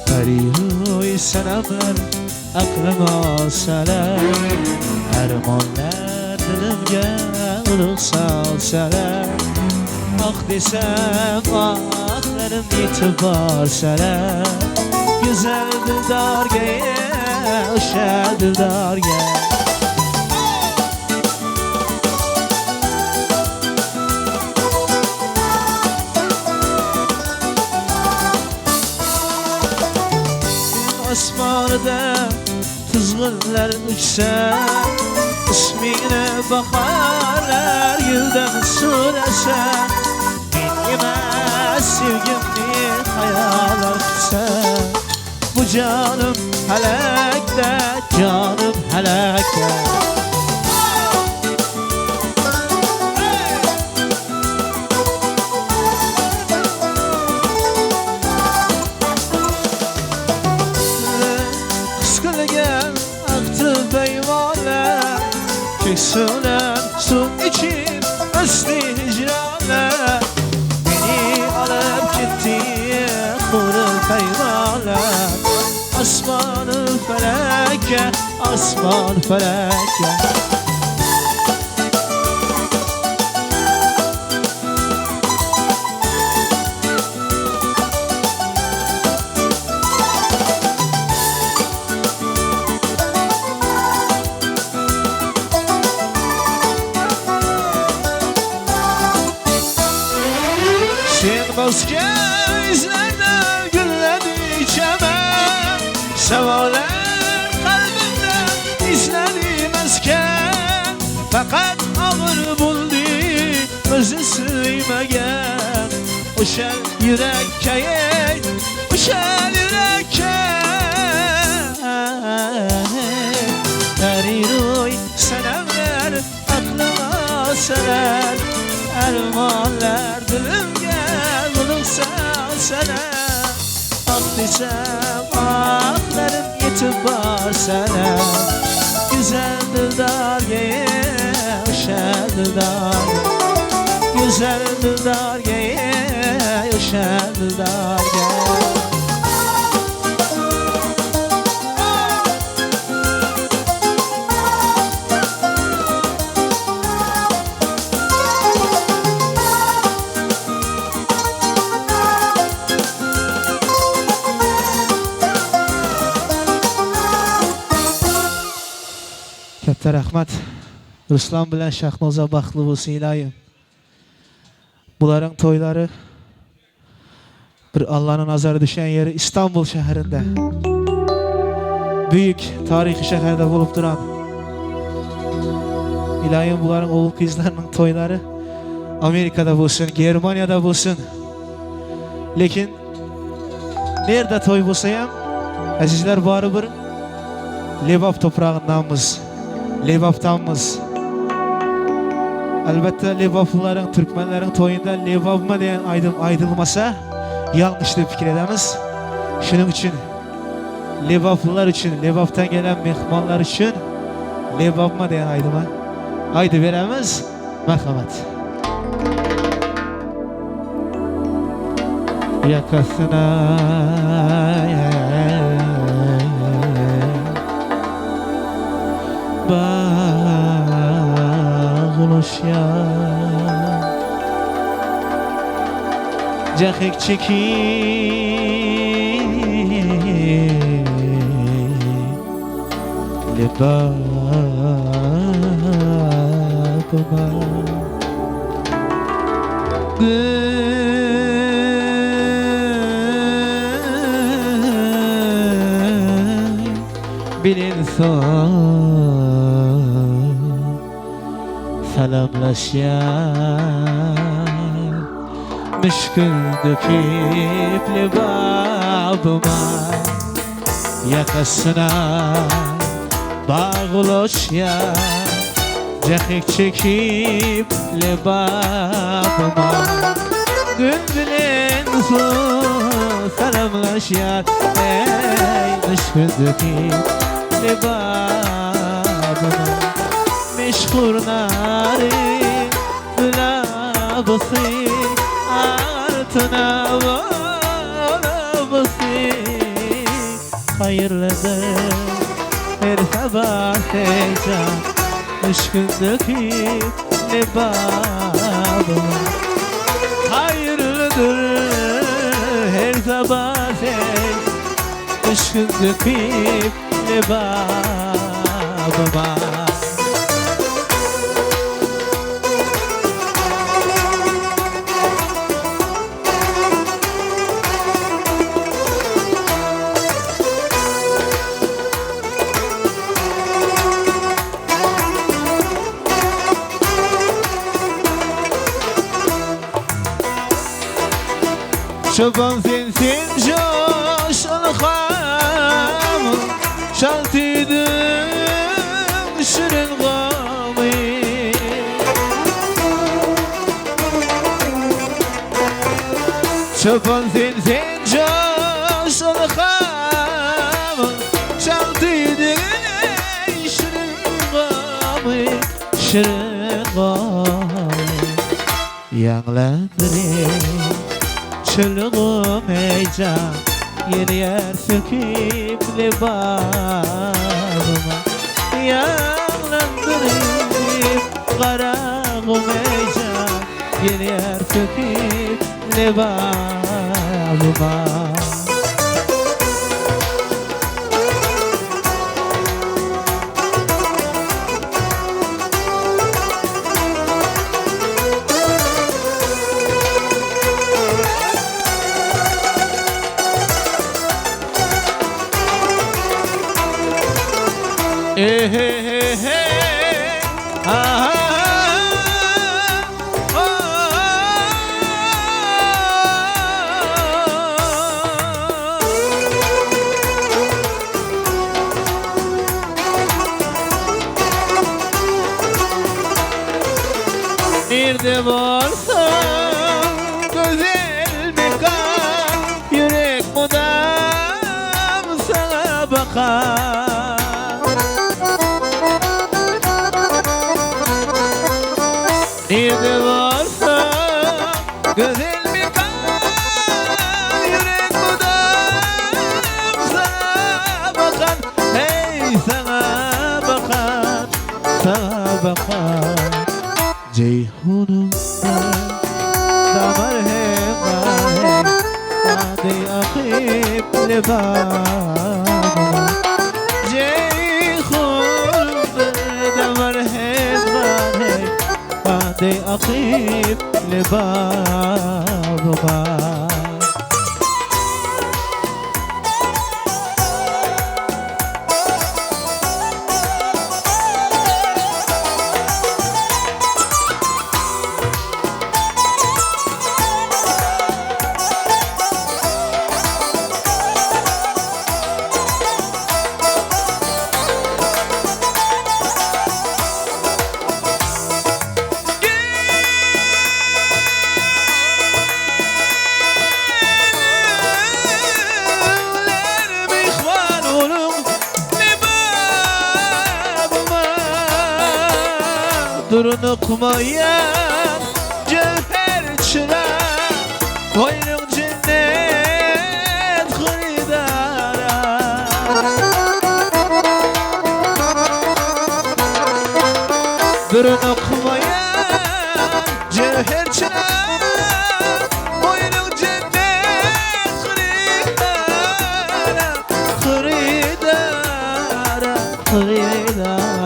Periru senalar aklım alsalar, armonlar dilimga ulug' solsalar. Ah desem ahlarım yetib borsalar, güzel dildorga, o'sha dildorga. Osmonida tizginlar uchsa, ismingni baharlar yildan so'rasa, men emas sevgimni xayollar qilsa, bu jonim halakda, jonim halakda. felekke, asman felekke. Sen dost gözlerinde gülleri çemen, sevaler kalbimde izleri mesken. Fakat ağır buldu özü sığmayan, uşal yürekke, uşal yürekke. Eriroy senemler aklıma sener, ermanlar dilimge bulunsa sana. Ah desem ahlarım yetip var sana. Güzel dildar ye, uşal dildar ye. Güzel dildar ye, uşal dildar ye. Katta rahmat. Ruslan bilen Şahnoza baxtlı bolsun ilayim. Bunların toyları bir Allah'ın nazarı düşen yeri İstanbul şehrinde. Büyük tarihi şehirde bulup duran. İlayim bunların oğul kızlarının toyları Amerika'da bulsun, Germanya'da bulsun. Lekin nerede toy bulsayam, azizler bari bir Lebap toprağındanmız, Lebap'tanmız. Elbette Lebaplıların, Türkmenlerin toyunda Lebap'ma diyen aydılmasa yanlış bir fikir edemiz. Şunun için Lebaplılar için, Lebap'tan gelen mehmanlar için Lebap'ma diyen aydıma aydı veremiz. Merhamet. Yakasına bağlaş ya, cahik çekip lebabıma bilinson selamlaşan müşkül döküp lebabıma yakasına bağlaş ya, cahik çekip lebabıma gün bilinson selamlaşan ey müşkül döküp lebabıma meşhur nari bulabısı artına bulabısı hayırlıdır her sabah heyecan müşkül döküp lebabıma hayırlıdır her sabah heyecan müşkül döküp lebabıma. Çoban sensin coş alham, şaltidin şirin gami. Çoban sensin coş alham, şaltidin şirin gami, şirin gami. Yanlandırın çölüm heyecan yeni yer söküp lebabıma yağlandırıp kara kumecan yeni yer söküp lebabıma. Hey hey hey hey, ah, nerede varsam güzel bir kar, yürek mudam sana bakar. Nerede varsa güzel bir kar, yürek budam sana bakar. Hey sana bakar, sana bakar. Ceyhunumdan damar hem var, hadi akıp lebabıma. Ceyhunumdan damar hem var, hadi akıp lebabıma. Durun okumayan cevher çırak, koynum cennet hıydara. Durun okumayan cevher çırak, koynum cennet hıydara. Hıydara, hıydara.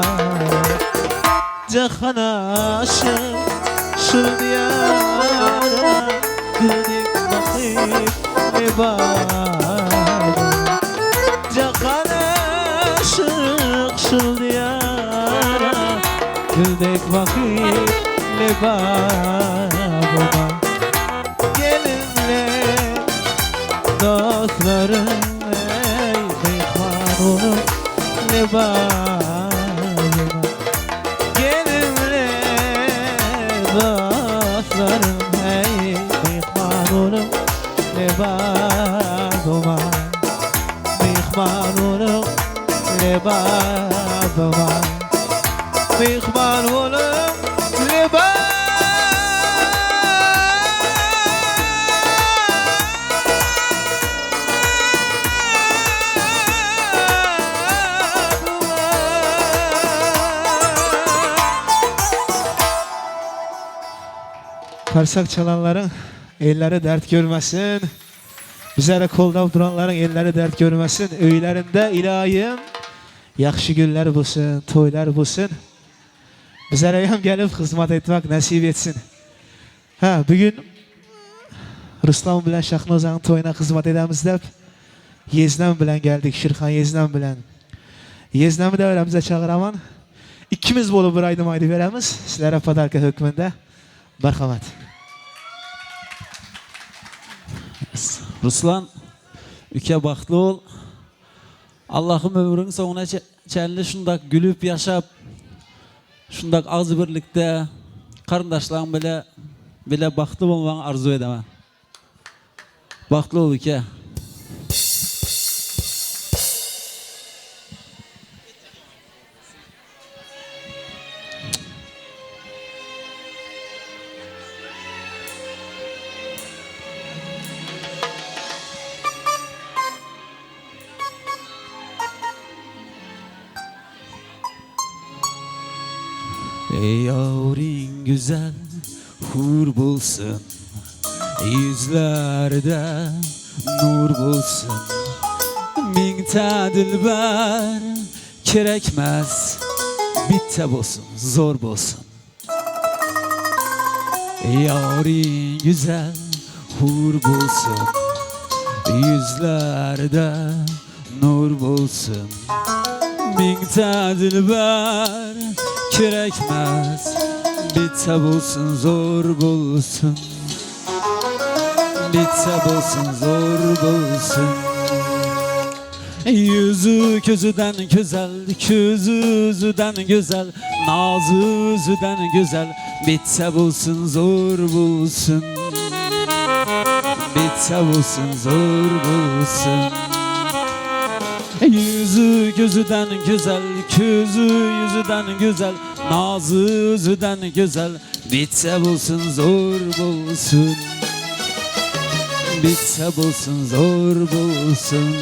Cahan aşık şu diyara, güldik bakıp lebabıma. Cahan aşık şu diyara, güldik bakıp lebabıma. Gelinle dostlarım ey meyhanım lebabıma. Dostlarım hey mihmanunum lebabıma, mihmanunum lebabıma, mihmanunum lebabıma. Karsak çalanların elleri dert görmesin. Bizlere kolda duranların elleri dert görmesin. Öylerinde ilahim yaxşı günler bulsun, toylar bulsun. Bizlere hem gelip hizmet etmek nasip etsin. Ha, bugün Ruslan bilen Şahnozanın toyuna hizmet edemiz dep Yeznam bilen geldik, Şirxan Yeznam bilen. Yeznamı da öyremizde çağıraman. İkimiz bolu bir aydım aydı veremiz. Sizlere padarka hükmünde. Barkamat. Ruslan, üke baxtlı ol. Allah'ım ömrün sonuna çelli şundak gülüp yaşap, şundak ağzı birlikte karındaşlarım bile baxtlı olmanı arzu edemem. Baxtlı ol üke. Yavrin güzel hur bulsun, yüzlerde nur bulsun. Mingta dilber kerekmez, bitte bulsun, zor bulsun. Yavrin güzel hur bulsun, yüzlerde nur bulsun. Mingta dilber kerekmez, bitte bulsun, zor bulsun. Bitte bulsun, zor bulsun. Yüzü gözüden güzel, gözü yüzüden güzel, nazı yüzüden güzel. Bitte bulsun, zor bulsun. Bitte bulsun, zor bulsun. Yüzü gözüden güzel, gözü yüzüden güzel, nazı yüzüden güzel. Bitte bulsun, zor bulsun. Bitte bulsun, zor bulsun.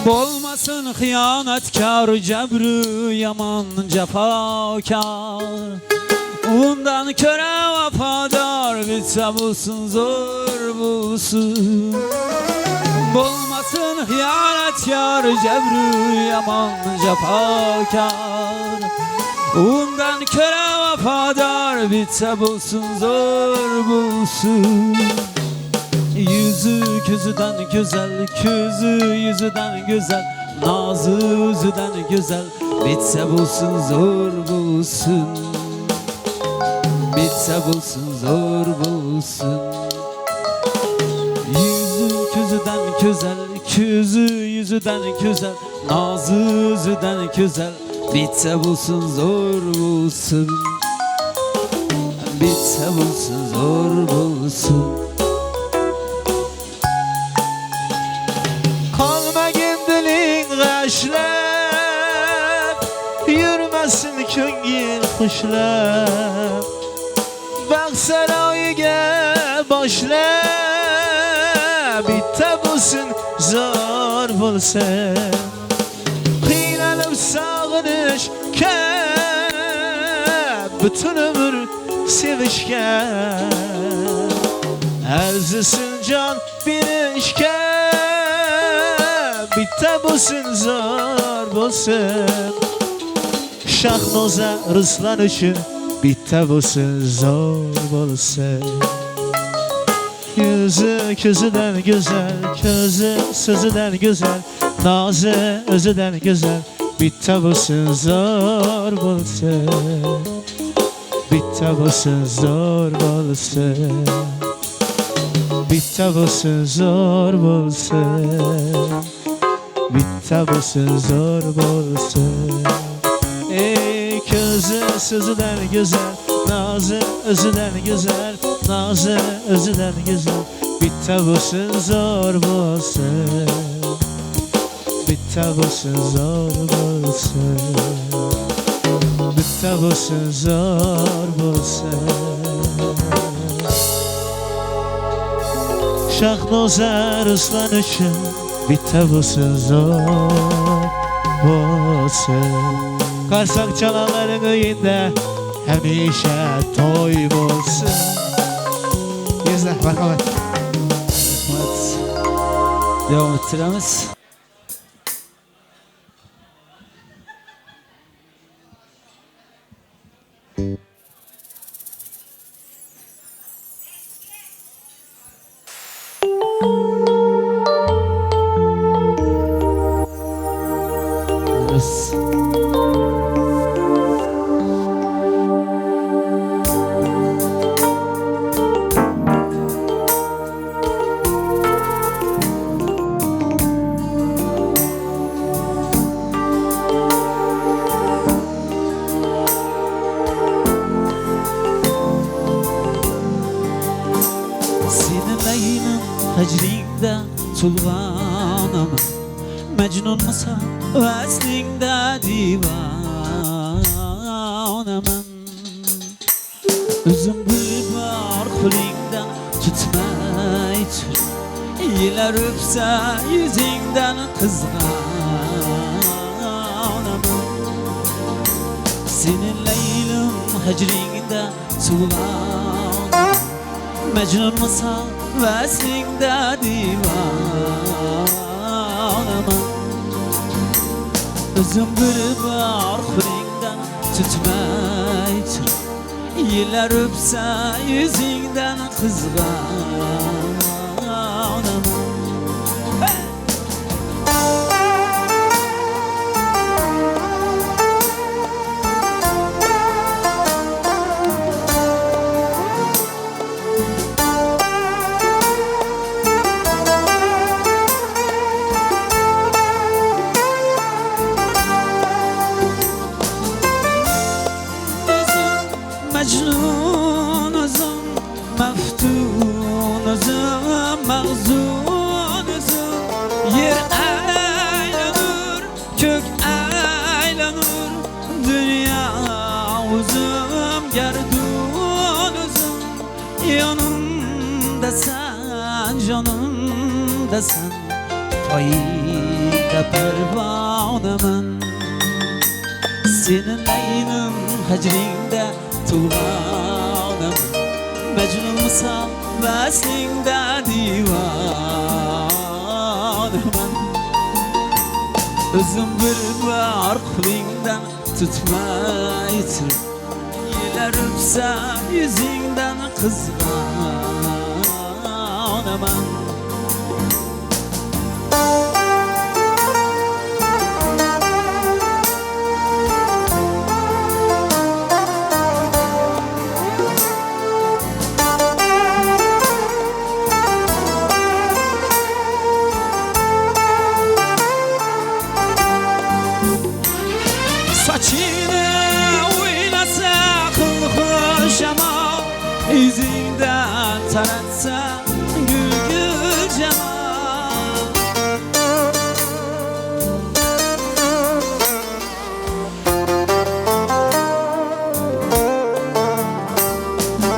Olmasın hıyanetkar, cebrü yaman cefakar. Ondan köre vefadar, bitte bulsun, zor bulsun. Olmasın hıyanetkar, cebrü yaman cefakar. Ondan köre vefadar, bitte bulsun, zor bulsun. Yüzü gözüden güzel, gözü yüzüden güzel, nazı yüzüden güzel. Bitse bulsun, zor bulsun. Bitse bulsun, zor bulsun. Yüzü gözüden güzel, gözü yüzüden güzel, nazı yüzüden güzel. Bitse bulsun, zor bulsun. Bitse bulsun, zor bulsun. Yürmesin köngil kuşlar, bak sarayıga başla. Bitte bulsun, zor bulsun. Qiynalib sog'inishga, bütün ömür sevishga. Arzisin can berishga. Bitte bulsun, zor bulsun. Şahnoza Ruslan üçün bitte bulsun, zor bulsun. Yüzü gözüden güzel, közü sözüden güzel, nazı özüden güzel. Bitte bulsun, zor bulsun. Bitte bulsun, zor bulsun. Bitte bulsun, zor bulsun. Bitte bulsun, zor bulsun. Közü sözüden güzel, nazı özüden güzel, nazı özüden güzel. Bitte bulsun, zor bulsun. Bitte bulsun, zor bulsun. Bitte bulsun, zor bulsun. Şahnoza Ruslan üçün bitte bulsun, zor bulsun. Karsak çalanların öyünde hemişe toy bulsun. Yüzler, merhamet. Devam ettiremiz. Yes. Senin leynin hecrinde tulğanam, Mecnun musan Veslingde divanemen Üzüm bir var kulingden Tutmay tür Yiler öpse yüzünden kızganemen Senin leylim hecringde suğanemen Mecnun musan Veslingde divanemen Özüm bir var xuringden tutmaytır Yıllar öpse yüzünden kızganemen Mecnun özüm, meftun özüm, mağzun özüm Yer aylanır, kök aylanır Dünya özüm, gerdun özüm Yanımda sen, canımda sen Fayda pervanemen Senin leylim hecringde tuğanım Mecnun musan veslingde divanım Özüm bir var kulingden tutmaytır Yeler öpse yüzünden kızganemen Saçını oynasa kıl hoşama Yüzünden taratsa gül gül cemal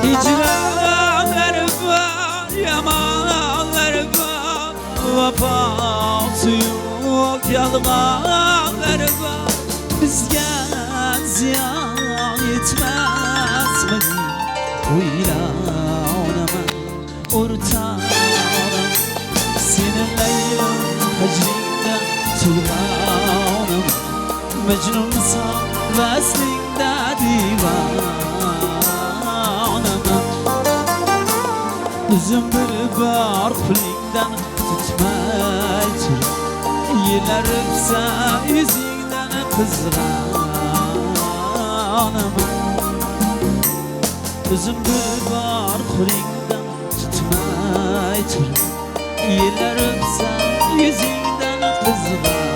İcralar var, yamanlar var Vefası yok, yalganlar var Bizge ziyan yetmez mi? Uylanamam, ortanam Senin leylim hecringde tulganam Mecnun musan veslingde divanam Üzüm bir var kulingden tutmaytır Yeler öpse yüzünden kızganemen Özüm bir var kulingden tutmaytır Yeler öpse yüzünden kızganemen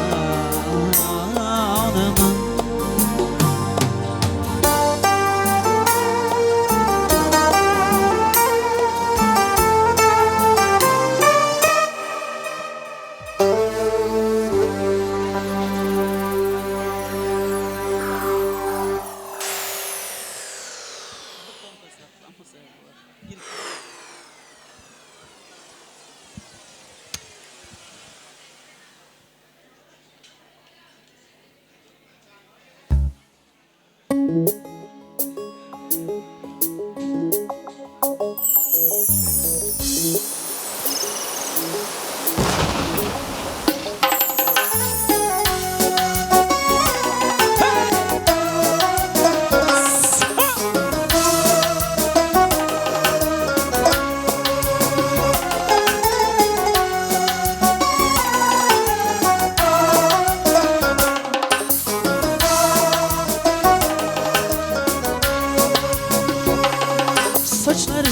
Saçları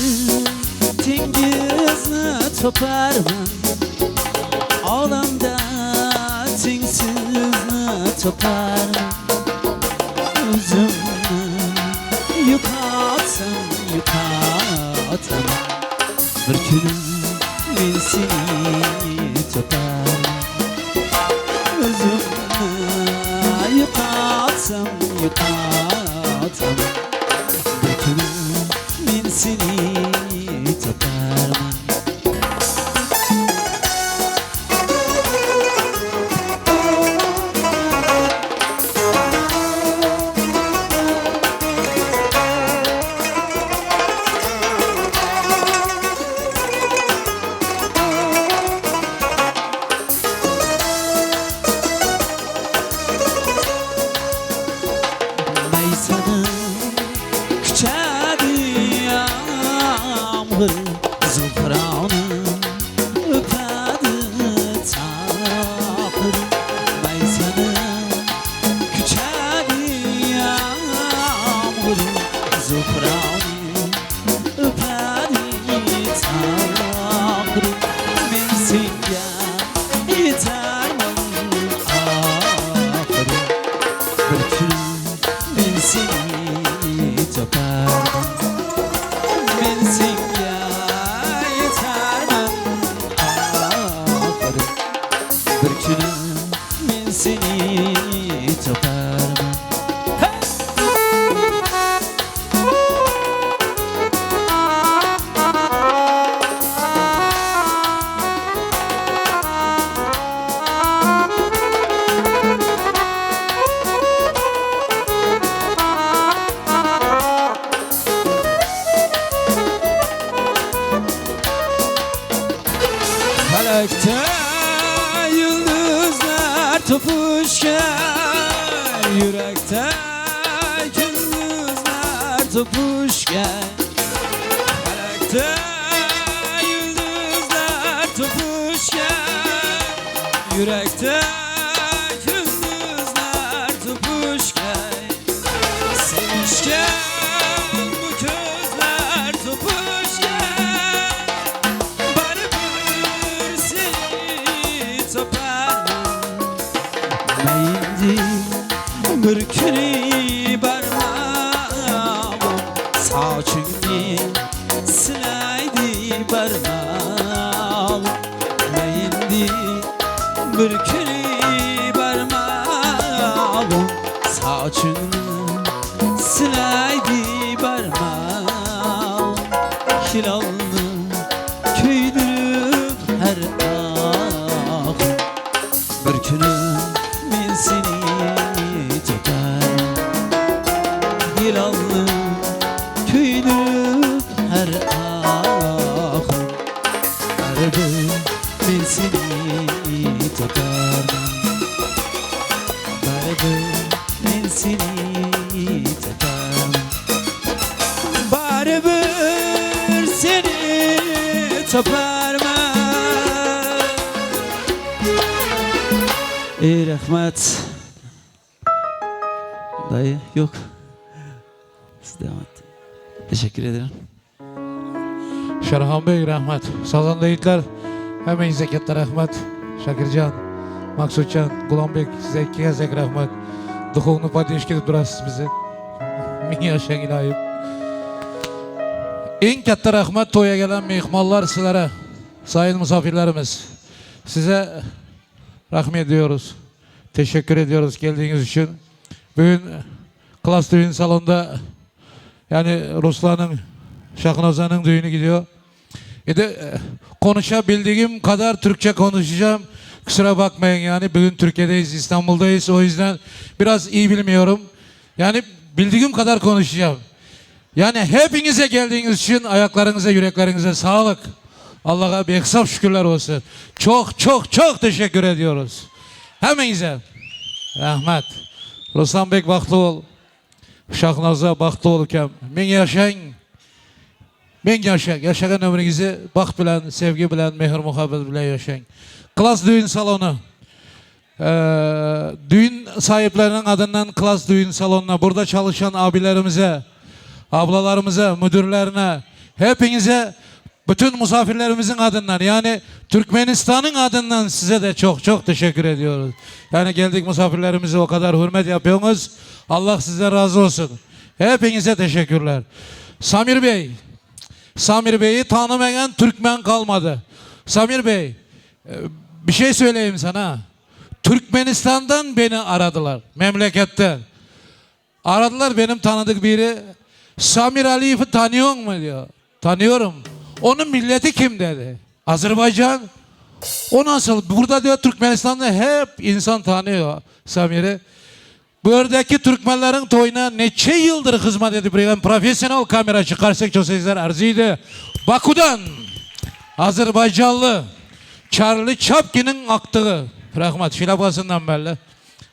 tengizini toparman Ağlamda tengsizini toparman Üzümünü yukatsam yukatsam Bir günüm ben seni toparman atam Bir günüm men seni toparman Maysanım küçədi yağmur Zülfranım öpədi çağır Maysanım küçədi yağmur Zülfranım öpədi çağır Men sengə yeterman ahır Bir gün men seni toparman Men senga yeterman ahır Bir günüm men seni toparman Felekte yıldızlar topuşken Yürekte gündüzler topuşken Felekte yıldızlar topuşken Yürekte gündüzler topuşken Sevişken bu gözler topuşken Baribir seni toparman Neydi mürkünü barmağım Saçını silaydı barmağım Neydi mürkünü barmağım Saçını silaydı barmağım Hilalını köydürüp her ah Bir günüm men seni toparman Hilalını köydürüp her ah Baribir men seni toparman Baribir men seni toparman Baribir seni toparman Ey rahmet Dayı yok Siz devam et. Teşekkür ederim Şerhan Bey rahmet. Sazan deyitler. Hemen zekatlar rahmet. Şakircan, Maksutcan, Gulambek size iki gezek rahmet. Duhovnu padişki durasız bizi. Min yaşa ilayim. En katta rahmet toya gelen mehmallar sizlere. Sayın misafirlerimiz. Size rahmet ediyoruz. Teşekkür ediyoruz geldiğiniz için. Bugün klas düğün salonunda yani Ruslan'ın, Şahnoza'nın düğünü gidiyor. Konuşabildiğim kadar Türkçe konuşacağım. Kusura bakmayın yani bugün Türkiye'deyiz, İstanbul'dayız. O yüzden biraz iyi bilmiyorum. Yani bildiğim kadar konuşacağım. Yani hepinize geldiğiniz için ayaklarınıza, yüreklerinize sağlık. Allah'a bir hesap şükürler olsun. Çok çok çok teşekkür ediyoruz. Hepinize. Rahmet. Ruslan Bek baxtlı ol. Şahnaza baxtlı olurken. Men yaşayın. Men yaşayın. Yaşayan ömrünüzü baxt bilen, sevgi bilen, mehr muhabbet bilen yaşayın. Klas düğün salonu. Düğün sahiplerinin adından klas düğün salonuna, burada çalışan abilerimize, ablalarımıza, müdürlerine, hepinize, bütün misafirlerimizin adından, yani Türkmenistan'ın adından size de çok çok teşekkür ediyoruz. Yani geldik misafirlerimize o kadar hürmet yapıyorsunuz. Allah sizden razı olsun. Hepinize teşekkürler. Samir Bey, Samir Bey'i tanımayan Türkmen kalmadı. Samir Bey, bir şey söyleyeyim sana. Türkmenistan'dan beni aradılar, memleketten. Aradılar benim tanıdık biri. Samir Aliyev'i tanıyor mu diyor. Tanıyorum. Onun milleti kim dedi. Azerbaycan. O nasıl? Burada diyor Türkmenistan'da hep insan tanıyor Samir'i. Buradaki Türkmenlerin toyuna neçe yıldır hizmet edip duran profesyonel kameracı Karsak Çosezler arzıydı. Baku'dan Azerbaycanlı Charlie Chapkin'in aktığı. Rahmat şilapasından belli.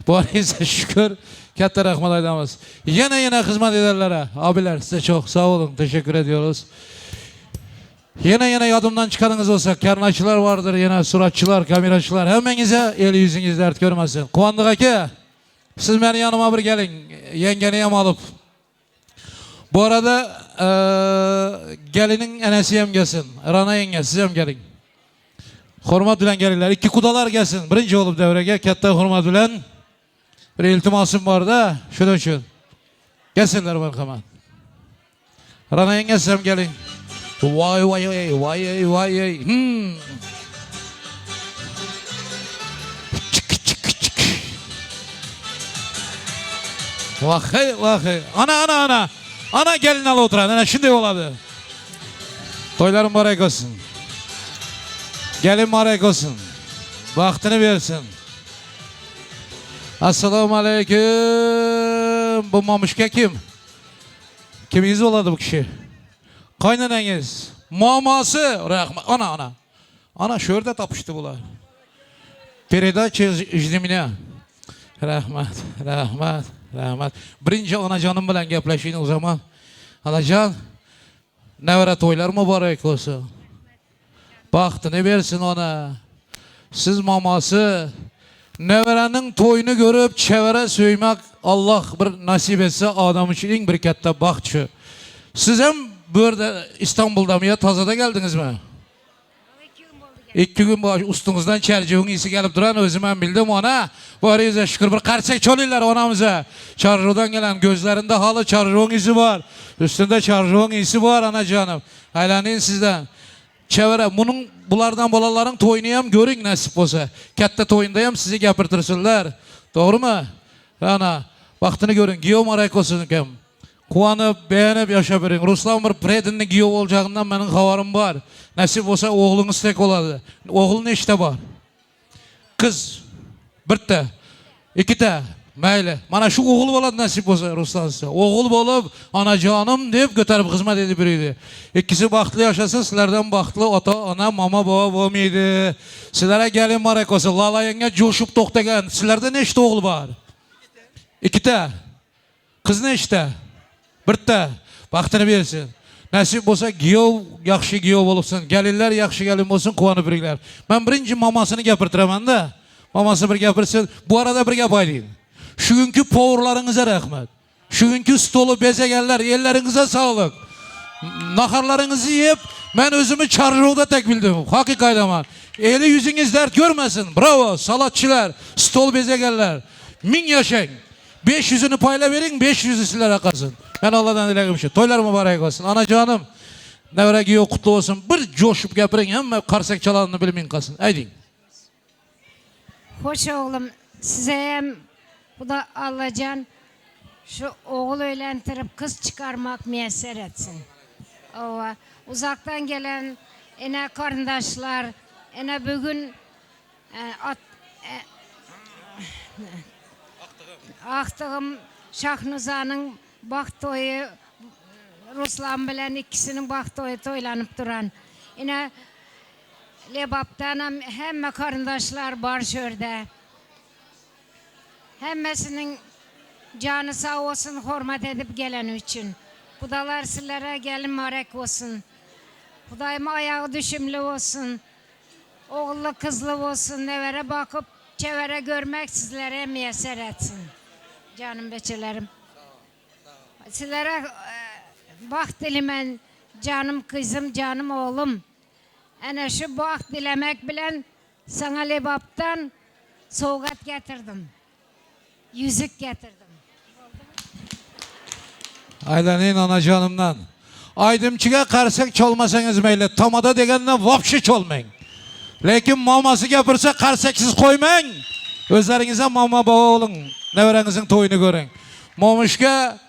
Bu arada şükür katta rahmat aydamız. Yine hizmet ederler. Abiler size çok sağ olun. Teşekkür ediyoruz. Yine yadımdan çıkarınız olsa karnaçılar vardır. Yine suratçılar, kameracılar. Hemenize el yüzünüz dert görmesin. Kuvandık aki. Siz beni yanıma bir gelin. Yengeneyem alıp. Bu arada gelinin enesiyem gelsin. Rana yenge sizem gelin. Hurmat bilen gelirler. İki kudalar gelsin. Birinci olup devrege. Katta hurmat bilen. Bir iltimasım var da. Şunun için. Gelsinler markaman. Rana yenge sizem gelin. Vay vay vay vay vay. Vay. Ana gelin al oturan. Ana şimdi oladı. Toyların mübarek olsun. Gelin mübarek olsun. Vaktini versin. Assalamu aleyküm. Bu mamışka kim? Kiminiz oladı bu kişi? Kaynananız. Maması. Rahmat. Ana şöyle tapıştı bunlar. Pereda çizimine. Rahmat. Birinci anacanım bilen gepleşin o zaman. Anacan. Nevere toylar mübarek olsun. Baktını versin ona. Siz maması. Neverenin toyunu görüp çevere söylemek Allah bir nasip etse adam için bir katta bakçı. Siz hem burada İstanbul'da mı ya Tazada geldiniz mi? 2 gün ustunuzdan çerçeğin iyisi gelip duran özüm ben bildim ona. Bu araya şükür bir karşık çoliler onamıza. Çarjıdan gelen gözlerinde halı çarjığın izi var. Üstünde çarjığın iyisi var ana canım. Haylanin sizden. Çevre bulardan bolaların toyunuyam görün nasip olsa. Katta toyundayam sizi gapırtırsınlar. Doğru mu? Ana vaktini görün. Giyom arayk olsun kem. Kuanıp, beğenip yaşayabilirim. Ruslan bir predinli giyo olacağından benim havarım var. Nasip olsa oğlunuz tek oladı. Oğlun işte var. Kız, birte, ikite, meyle. Bana şu oğul oladı nasip olsa Ruslan size. Oğul olup, ana canım deyip götürüp hizmet edip biriydi. İkisi baktlı yaşasın, sizlerden baktlı ata, ana, mama, baba, bomiydi. Sizlere gelin marek olsa, lala yenge coşup tokta gelin. Sizlerde ne işte oğul var? İkite, kız ne işte? Birte, vaktini versin. Nasip olsa giyov, yaxşı giyov olursun. Gelirler, yaxşı gelin olsun, kuvanı birikler. Ben birinci mamasını gapırtıramam da. Maması bir gapırsın. Bu arada bir gap aylayın. Şu günkü poğurlarınıza rahmet. Şu günkü stolu bezegenler, ellerinize sağlık. Naharlarınızı yiyip, ben özümü çarjıda tek bildim. Hakikaydaman. Eli yüzünüz dert görmesin. Bravo, salatçılar, stol bezegenler. Min yaşayın. 500'ünü payla verin, 500'ü sizlere kalsın. Ben Allah'tan dilerim şu. Toylar mübarek olsun. Ana canım, nevre giyo kutlu olsun. Bir coşup getirin, hem karsak çalanını bilmeyin kalsın. Haydi. Hoş oğlum, size hem bu da Allah'can şu oğul öğlentirip kız çıkarmak müyesser etsin. Ova, uzaktan gelen ene kardeşler, ene bugün Aktığım Şahnuza'nın bak toyu, Ruslan bilen ikisinin bak toyu toylanıp duran. Yine Lebap'tan hem kardeşler var şurada. Hemmesinin canı sağ olsun, hürmet edip gelen için. Kudalar sizlere gelin marek olsun. Kudayım ayağı düşümlü olsun. Oğullu kızlı olsun. Nevere bakıp çevere görmek sizlere müyesser etsin. Canım beçelerim. Sizlere bak dilimen, canım kızım, canım oğlum. Ana şu bak dilemek bilen sana Lebap'tan soğugat getirdim. Yüzük getirdim. Aylanın ana canımdan. Aydımçıga karsak çalmasanız meyle. Tamada degenden vapşı çalmayın. Lakin maması yapırsa karsaksız koymayın. Özlerinize mama baba olun. Neverenizin toyunu görün. Momuşka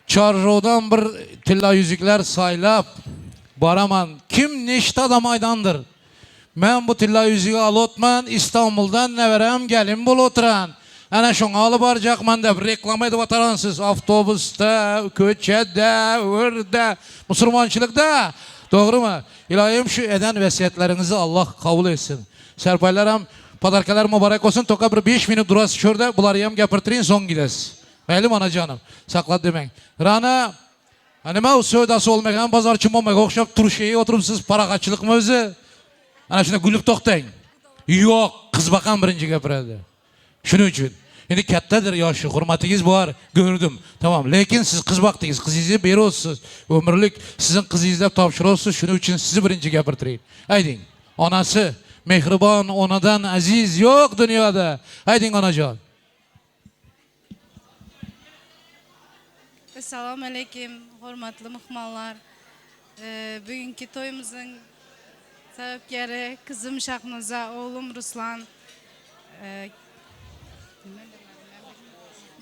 çarjodan bir tilla yüzükler saylap baraman. Kim neşte adam aydandır. Ben bu tilla yüzüğü alotman İstanbul'dan ne verem gelin bul oturan. Ana şunu alıp baracakman da reklam edip ataransız. Avtobusta, köçede, örde, Müslümançılıkta. Doğru mu? İlahim şu eden vesiyetlerinizi Allah kabul etsin. Serpaylarım, padarkalar mübarek olsun. Toka bir 5 minut durası şurada. Bular yem gapırtırın son gides. Benim anacanım. Sakla demek. Rana, hani ben o söydası olmayan pazarçım olmayan okşap turşeyi oturup siz para kaçılık mı özü? Ana şuna gülüp toktayın. Yok, kız bakan birinci gapırdı. Şunun için. Şimdi kattadır yaşı, hurmatınız var, gördüm. Tamam, lakin siz kız baktınız, kızınızı beri olsunuz. Ömürlük sizin kızınızda tapşırıyorsunuz, şunun için sizi birinci gapırtırayım. Haydin, anası, mehriban, onadan aziz yok dünyada. Haydin anacan. Assalamu alaikum, hurmatlı mıhmallar. Bugünkü toyumuzun sebepkeri kızım Şahnoza, oğlum Ruslan.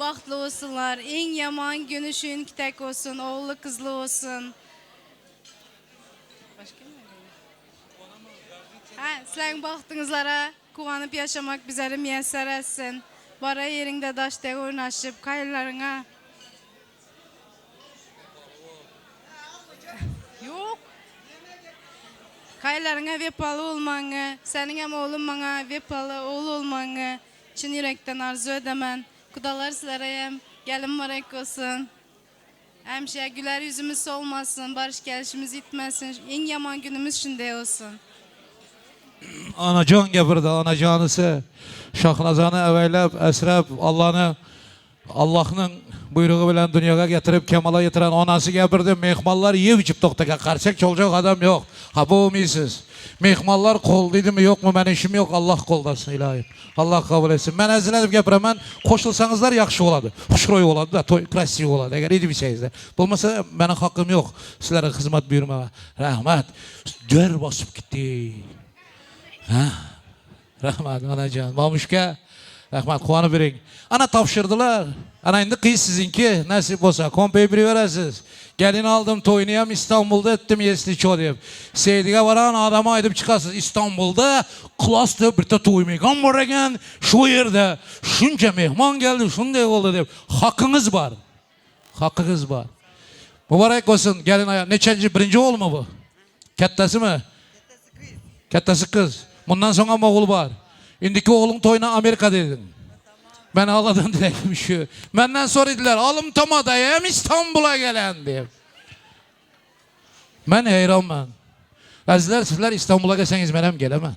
Baxtlı olsunlar, en yaman günüşün kitek olsun, oğlu kızlı olsun. Başka ne? Sizlerin baxtınızlara kuvanıp yaşamak bizleri müyesser etsin. Bara yerinde daşta oynaşıp kayırlarına. Yok. Kayırlarına vepalı olmanı, senin hem oğlum bana vepalı oğul olmanı için yürekten arzu edemen. Kudalar sizlere hem gelin mübarek olsun. Hemşe güler yüzümüz solmasın, barış gelişimiz itmesin. En yaman günümüz şimdi olsun. Anacan gapırdı, anacanısı. Şahnazanı eveylep, esrep, Allah'ın buyruğu bilen dünyaya getirip kemala getiren anası gapırdı. Mehmallar yiyip içip toktaga karşık çolacak adam yok. Ha bu umisiz. Mehmallar kol dedi mi yok mu, ben işim yok, Allah koldasın ilahim. Allah kabul etsin. Ben ezilenip gapıraman, koşulsanızlar yakşı oladı. Hoşroy oladı da, toy klasik oladı. Eğer iyi bir şeyizde. Bulmasa benim hakkım yok. Sizlere hizmet buyurmaya. Rahmet. Dör basıp gitti. Ha? Rahmet anacan. Mamuşka. Rahmet kuanı verin. Ana tapşırdılar. Ana indi kız sizinki nasip olsa kompeyi bir veresiz. Gelin aldım toynayam İstanbul'da ettim yesli çoğlayıp. Seydiğe varan adama edip çıkarsınız. İstanbul'da klasta bir de toymaygan var eken şu yerde şunca mehman geldi şunday oldu deyip. Hakkınız var. Hakkınız var. Mübarek olsun gelin ayağı. Neçenci birinci oğul mu bu? Kettesi mi? Kettesi kız. Bundan sonra oğul var. İndiki oğlum toyuna Amerika dedin. Ben ağladım dilekim şu. Benden sonra dediler alım tamadayım İstanbul'a gelen diye. Ben heyranman. Sizler İstanbul'a gelseniz ben hem gelemem.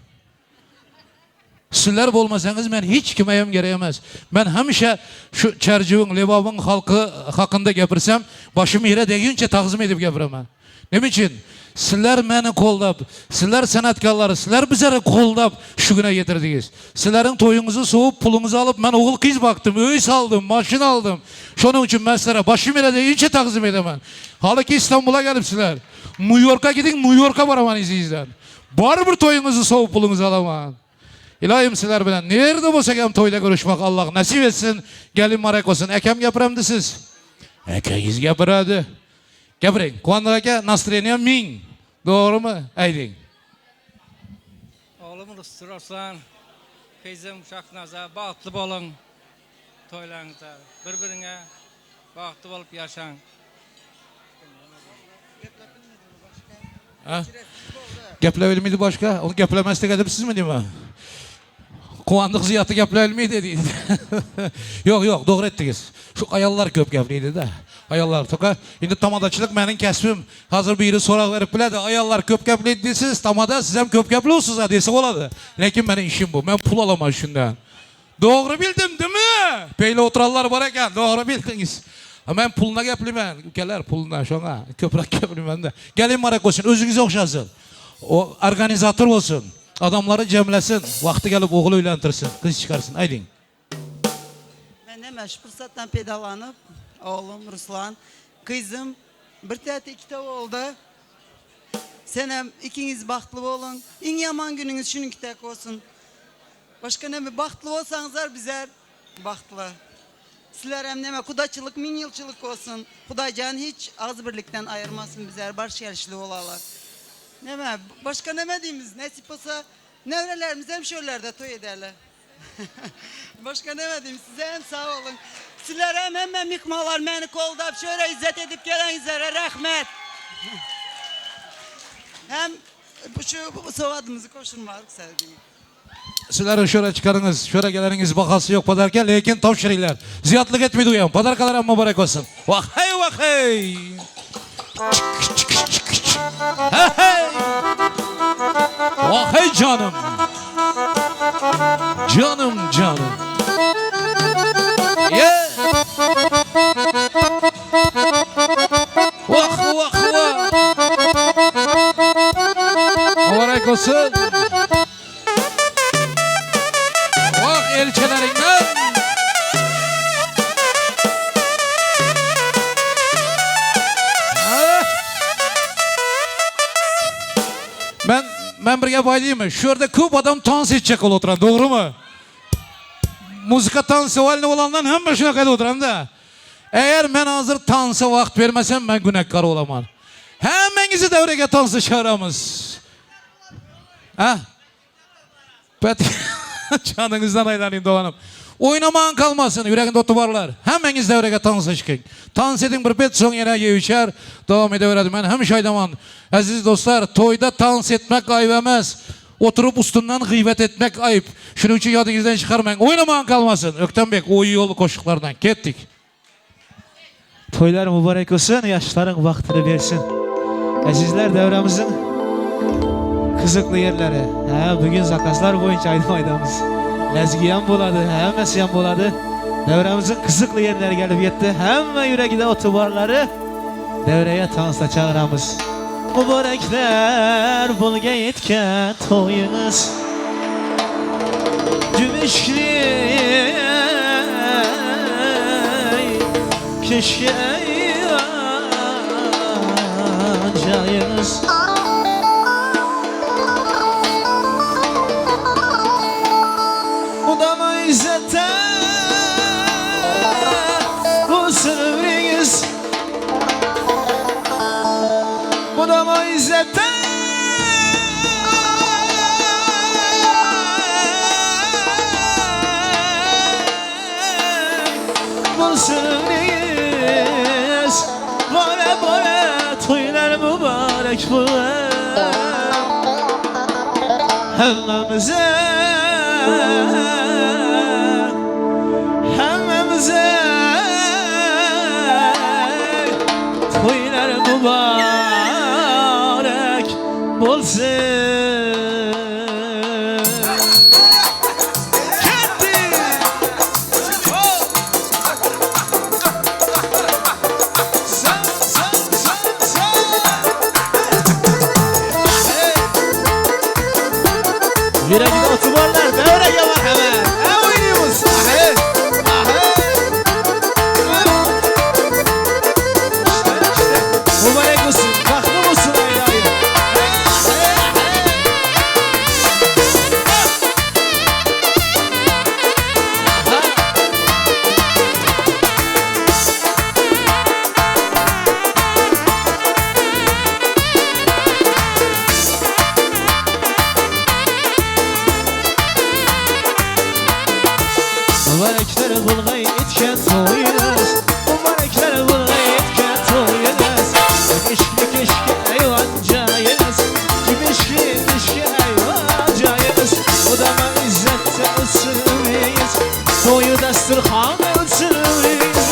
Sizler olmasanız ben hiç kimeyim gerekmez. Ben hemşe şu çercüğün, levabın halkı hakkında gepirsem başımı yere değince takzim edip gepiremem. Ne için? Sizler beni koldap, sizler sanatkarları, sizler bizleri koldap şu güne getirdiniz. Sizlerin toyunuzu soğup pulunuzu alıp ben oğul kız baktım, öy saldım, maşın aldım. Şunun için ben sizlere başım ile deyince takzim edemem. Halbuki İstanbul'a gelip sizler. New York'a gidin, New York'a varaman izleyizden. Var bir toyunuzu soğup pulunuzu alaman. İlahim sizler bilen. Nerede bu sekem toyda görüşmek Allah nasip etsin. Gelin marek olsun. Ekem yapıramdı siz. Ekeniz yapıradı. Gapireng, kuandaga aka Nasreniya ming. Doğru mu? Aydin. Oğlum Ruslan, kızım Şahnoza, bağıtlı bolun toylarınızda. Birbirine bağıtlı bolup yaşan. Gaplevel miydi başka? Onu gaplemezdik edip siz mi diyeyim mi? Kuandık ziyatı gaplevel miydi dedi. Yok doğru ettiniz. Şu ayallar köp gapliydi de. Ayallar toka. Şimdi tamadaçılık benim kesbim. Hazır biri sorak verip biledi. Ayallar köp gapliydi değilsiniz. Tamada siz hem köp gapli olsunuz ha dese oladı. Lakin benim işim bu. Ben pul alamam şundan. Doğru bildim değil mi? Peyle oturallar var eken. Doğru bildiniz. Ben puluna gapliyim ben. Ülkeler puluna şuna. Köprak gapliyim ben de. Gelin marek olsun. Özünüze okşasın. O organizatör olsun. Adamları cemlesin. Vakti gelip oğlu evlentirsin. Kız çıkarsın. Aydın. Ben hemen şu fırsattan pedalanıp oğlum Ruslan, kızım bir tane iki tane oldu. Sen hem ikiniz bahtlı olun. En yaman gününüz şunun tek olsun. Başka ne mi bahtlı olsanızlar bizler bahtlı. Sizler hem neme kudaçılık, min yılçılık olsun. Kudaycan hiç ağız birlikten ayırmasın bizler. Barış yarışlı olalar. Neme, başka neme diyimiz? Nasip olsa nevrelerimiz hemşörlerde toy ederler. Başka neme diyeyim size hem sağ olun. Sizler hem hemen mikmalar beni koldap şöyle izzet edip gelen izlere rahmet. Hem bu sovadımızı koşun varlık sevdiğim. Sizler şöyle çıkarınız, şöyle geleriniz bakası yok padarken, lekin tavşırıylar. Ziyatlık etmedi uyan, padarkalar ama mübarek olsun. Vah hey vah hey. Hey hey. Vah hey canım. Canım canım. Yeah. Vah vah vah. Mübarek olsun. Vah elçilerinden. Ben birge baylayayım mı? Şurada köp adam dans edecek ol oturan, doğru mu? Muzika tansivalini olandan hem şuna kadar oturan da. Eğer ben hazır tansa vakt vermesem ben günahkar olamam. Hemenizi devrege tansı çağıramız. Ha? Pet canınızdan aylanayım Doğanım. Oynaman kalmasın, yüreğinde otu varlar. Hemeniz devrege tansı çıkın. Dans edin bir pet son yere yevişer. Devam edeverdim ben hem şaydaman. Aziz dostlar, toyda dans etmek ayıp emez. Oturup üstünden gıybet etmek ayıp. Şunun için yadınızdan çıkarmayın. Oynaman kalmasın. Öktenbek o iyi yolu koşuklardan kettik. Toylar mübarek olsun, yaşların vaktini versin. Azizler devremizin kızıklı yerleri. Bugün zakazlar boyunca aydım aydamız. Lezgiyan buladı, hemmesiyan buladı. Devremizin kızıklı yerleri gelip yetti. Hemme yüreğinde otubarları devreye tansa çağıramız. Mübarekler bulga yetken toyunuz. Cümeşli keşke acayınız. Bu da mı izzete bu sınırınız. Bu da mı izzete bu sınırınız. Bana bana toylar mübarek bu. Hemmemize toylar mübarek olsun. Yüreğinde otuvarlar devreye var hemen. Oynuyoruz. Mübarek olsun, bahtlı olsun aylayı. Mübarekler bulgay etken toyunuz. Mübarekler bulgay etken toyunuz. Keşke keşke ayvancayınız. Keşke keşke ayvancayınız. O da mı izzette ısırmayız. Toyu dasturhan ısırmayız.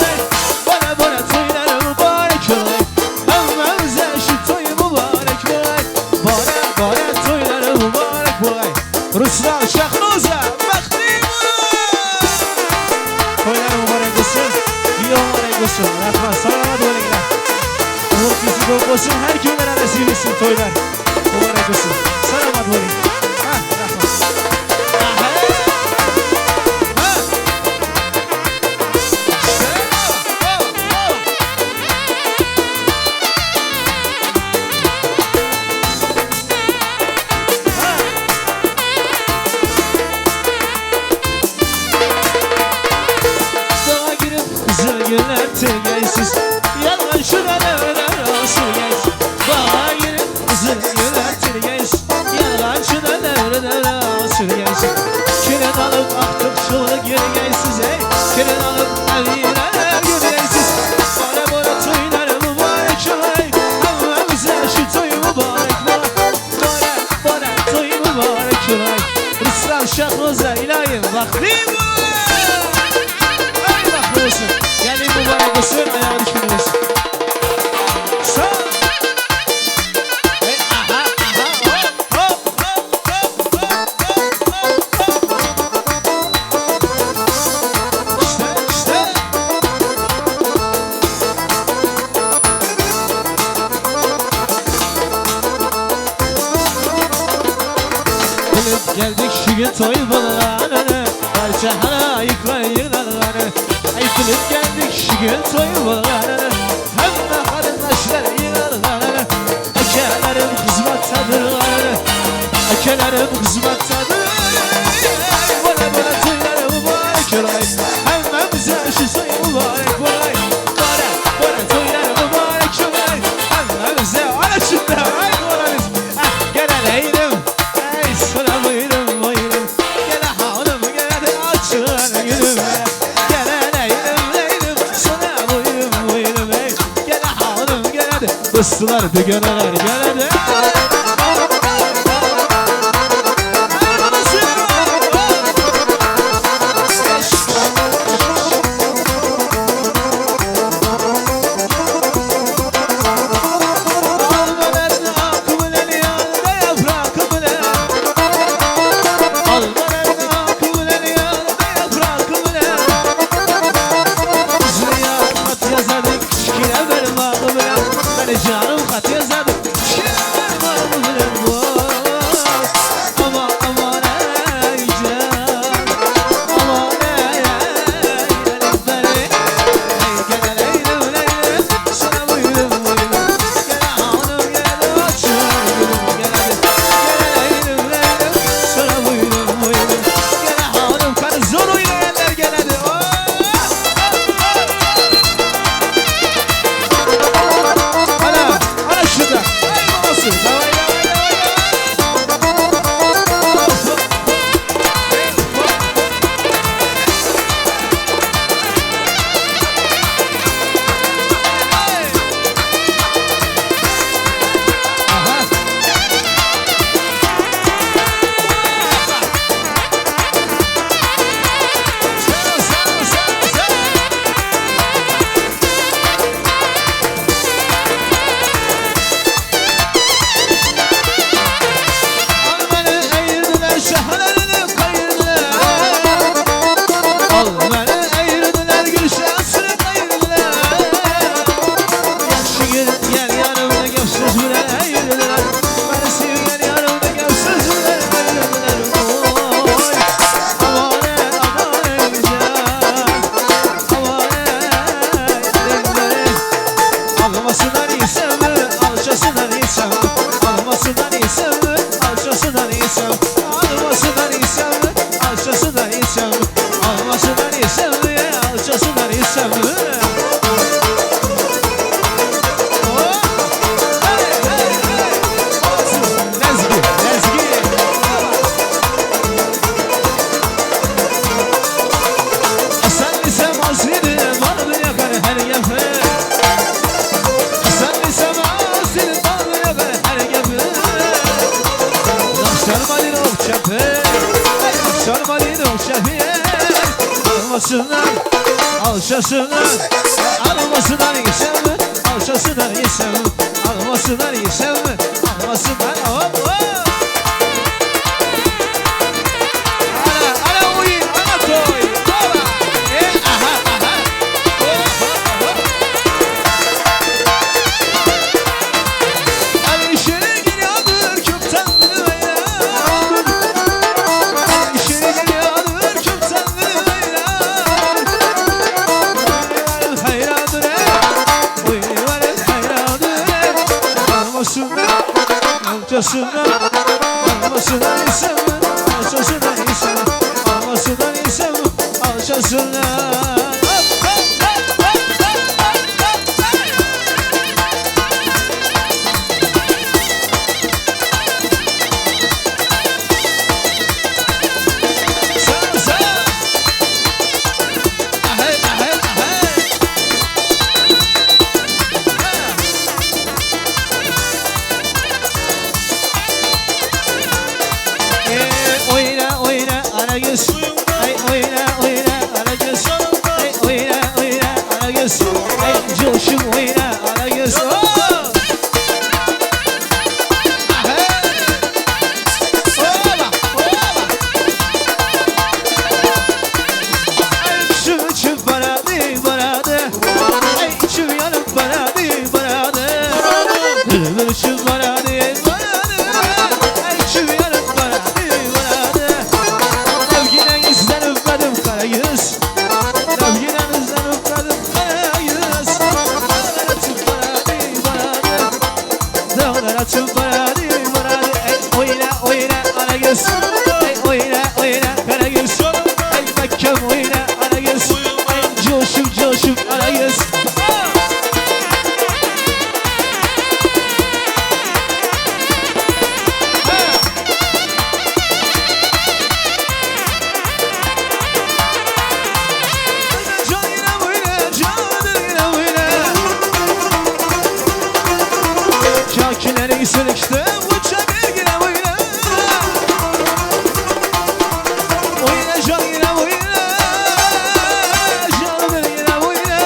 Bana bana toylar mübarek olay. Hemmemize şu toy mübarek olay. Bana bana toylar mübarek olay. Ruslan Şahnoza baktım. Toylar mübarek olsun, dünya mübarek olsun. Rahman salavat olaylar. Umut yüzü bol olsun, her kimlere nasip etsin toylar. Mübarek olsun, salavat olayın. Rahman. Dağa girip Baklayım bunu. Ay baklı olsun. Gelin mübarek olsun. Ayağı düşkün olsun. Sağ ol. Hey, aha, aha, hop, hop, hop, hop, hop, hop, hop. İşte. Bilip geldik şu gün toy bulganı, parça halayıkla yığılanı. Ay bilip geldik şu gün toy bulganı, hemme kardeşler yığılanı. Akelerim hizmettedurganı, akelerim hizmettedurganı. Bana toyları mübarek olay, hemmemize şu soy mübarek olay. Bana toyları mübarek olay, hemmemize ana şunda ay olarız. Gel eydim. Sana buyurun buyurun. Gel hanım gel açın gülüm. Gel eydim sana buyurun buyurun. Gel hanım gel dostlar bir göneler gel. Canım kat yazarım. Alçasından almasından yesem mi? Alçasından yesem mi? Almasından yesem mi? Almasından hop hop. Ana uyu, ana toy, tola. Aha aha. Alişere geliyordur köpten beyler. Alişere geliyordur köpten beyler. Alçasından almasından isem mi? Alçasından isem mi? Almasından isem mi? Alçasından. Oyna oyna ana göz. Ay coşup varadı Elçim yanıp varadı Sevgilenizden öpmedim kara yüz Sevgilenizden öpmedim kara yüz Dağlar atıp varadı Oyna oyna ana göz Oyna oyna kara göz Mekkem oyna ana göz Coşup coşup ana göz Şakileri sürükte uçabilir yine oyna Oyna can yine oyna Candır yine oyna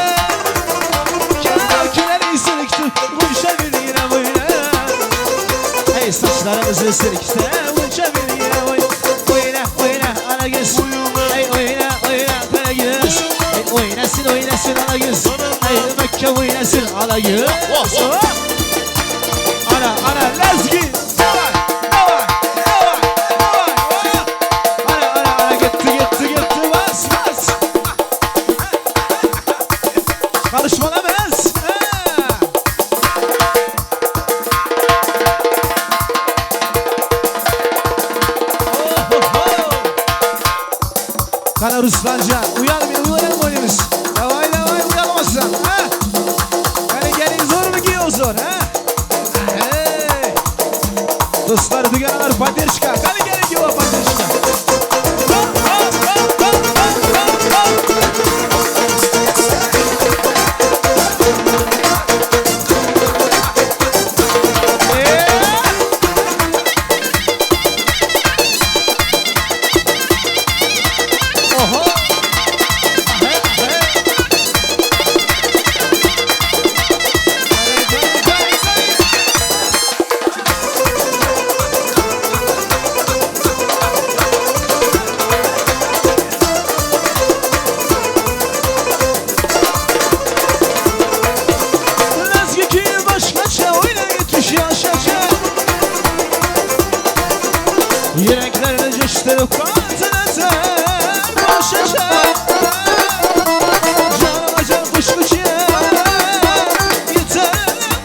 Şakileri sürükte uçabilir yine oyna Hey saçlarımızı sürükte uçabilir yine oyna Oyna oyna ana göz Hey oyna oyna kara göz Hey oynasın oynasın ana göz Hey Mekke oynasın ana göz Ana Lezgi Ana gitti bas Karışmalamaz Kana Ruslanca uyanmayalım oynayımız Davay uyanmasın Yani gelin zor mu giyiyor zor Dostlar düğünler patirşka Kali gelin gibi patirşka Yüreklerine coşturup kanatını ter Koşacak Canıma can kuş kuşuya Yeter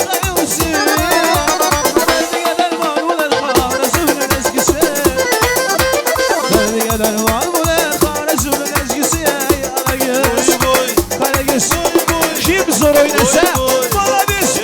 dayansın Derdi kadar var bular kara zümrün ezgisi Derdi kadar var bular kara zümrün ezgisi Yana göz Kara göz Kim zor oynasa Baladiz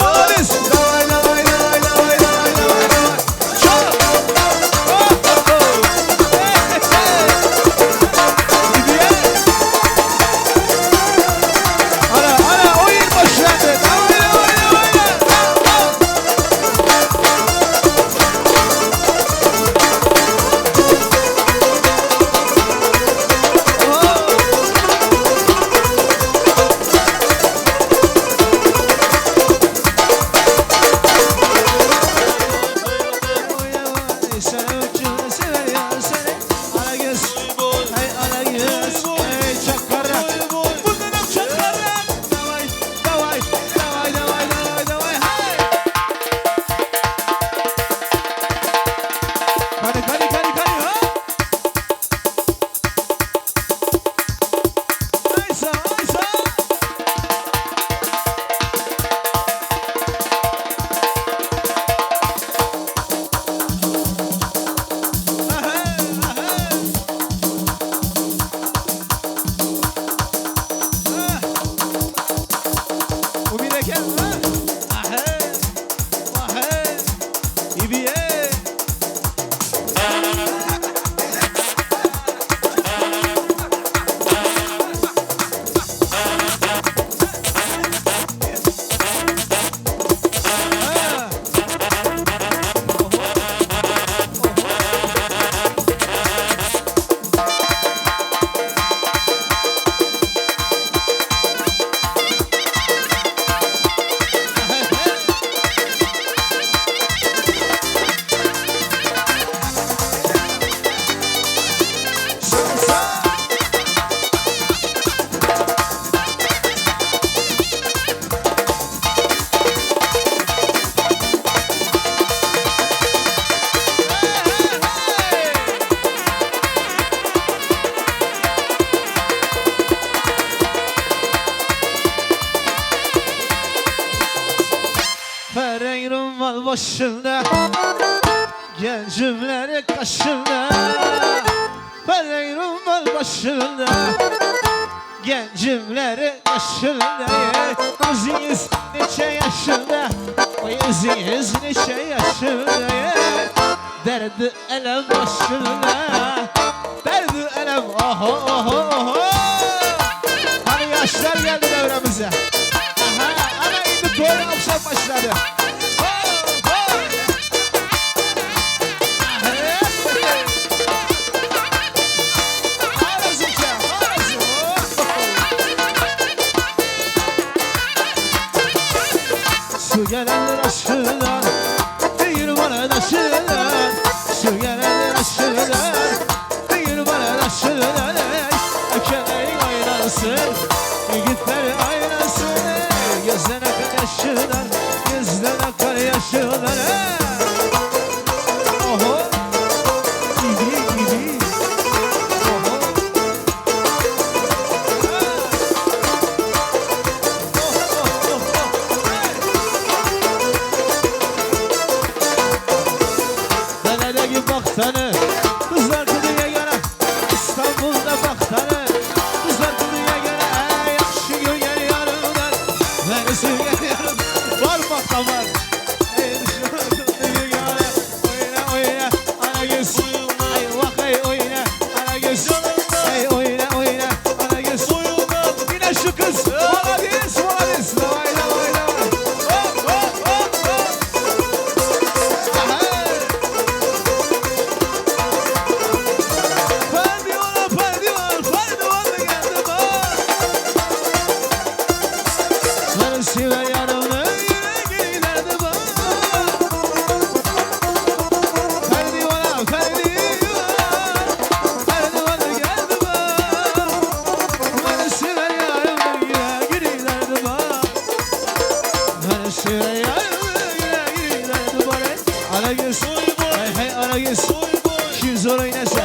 mal başında, gencimleri kaşında. Feryum mal başında, gencimleri kaşında. Yüzünüz neçe yaşında, o yüzünüz neçe yaşında. Derdi elem başında, derdi elem oho oho oho. Hani yaşlar geldi devremize. Aha, ana indi böyle akşam başladı. Su gelenler aşırılar, değil bana taşırlar. Su gelenler aşırılar, değil bana taşırlar. Ökemeyin oynasın, yigitler oynasın. Gözden akar yaşlılar, gözden akar yaşlılar. Oho, gibi gibi. Oho. Beledeki baktanı, kızlar kılıya gene. İstanbul'da baktanı, kızlar kılıya gene. Yakşı gün geliyorlar, beni sürgeliyorum. Var baktan var. Ey düşmanım dünyaya, oyna oyna ana göz. Ay vak ay oyna ana göz. Ay oyna oyna ana göz. Yine şu kız, Maladis Maladis. Davay davay davay. Hop hop hop hop. Aha. Perdivan da geldi bak. Sarı siver yanımda yine giderdi bak. Perdivan da geldi bak. Sarı siver yanımda yine giderdi bak. Sarı siver yanımda yine giderdi bak. Ara göz, hey hey ara göz. Şimdi zor oynasın.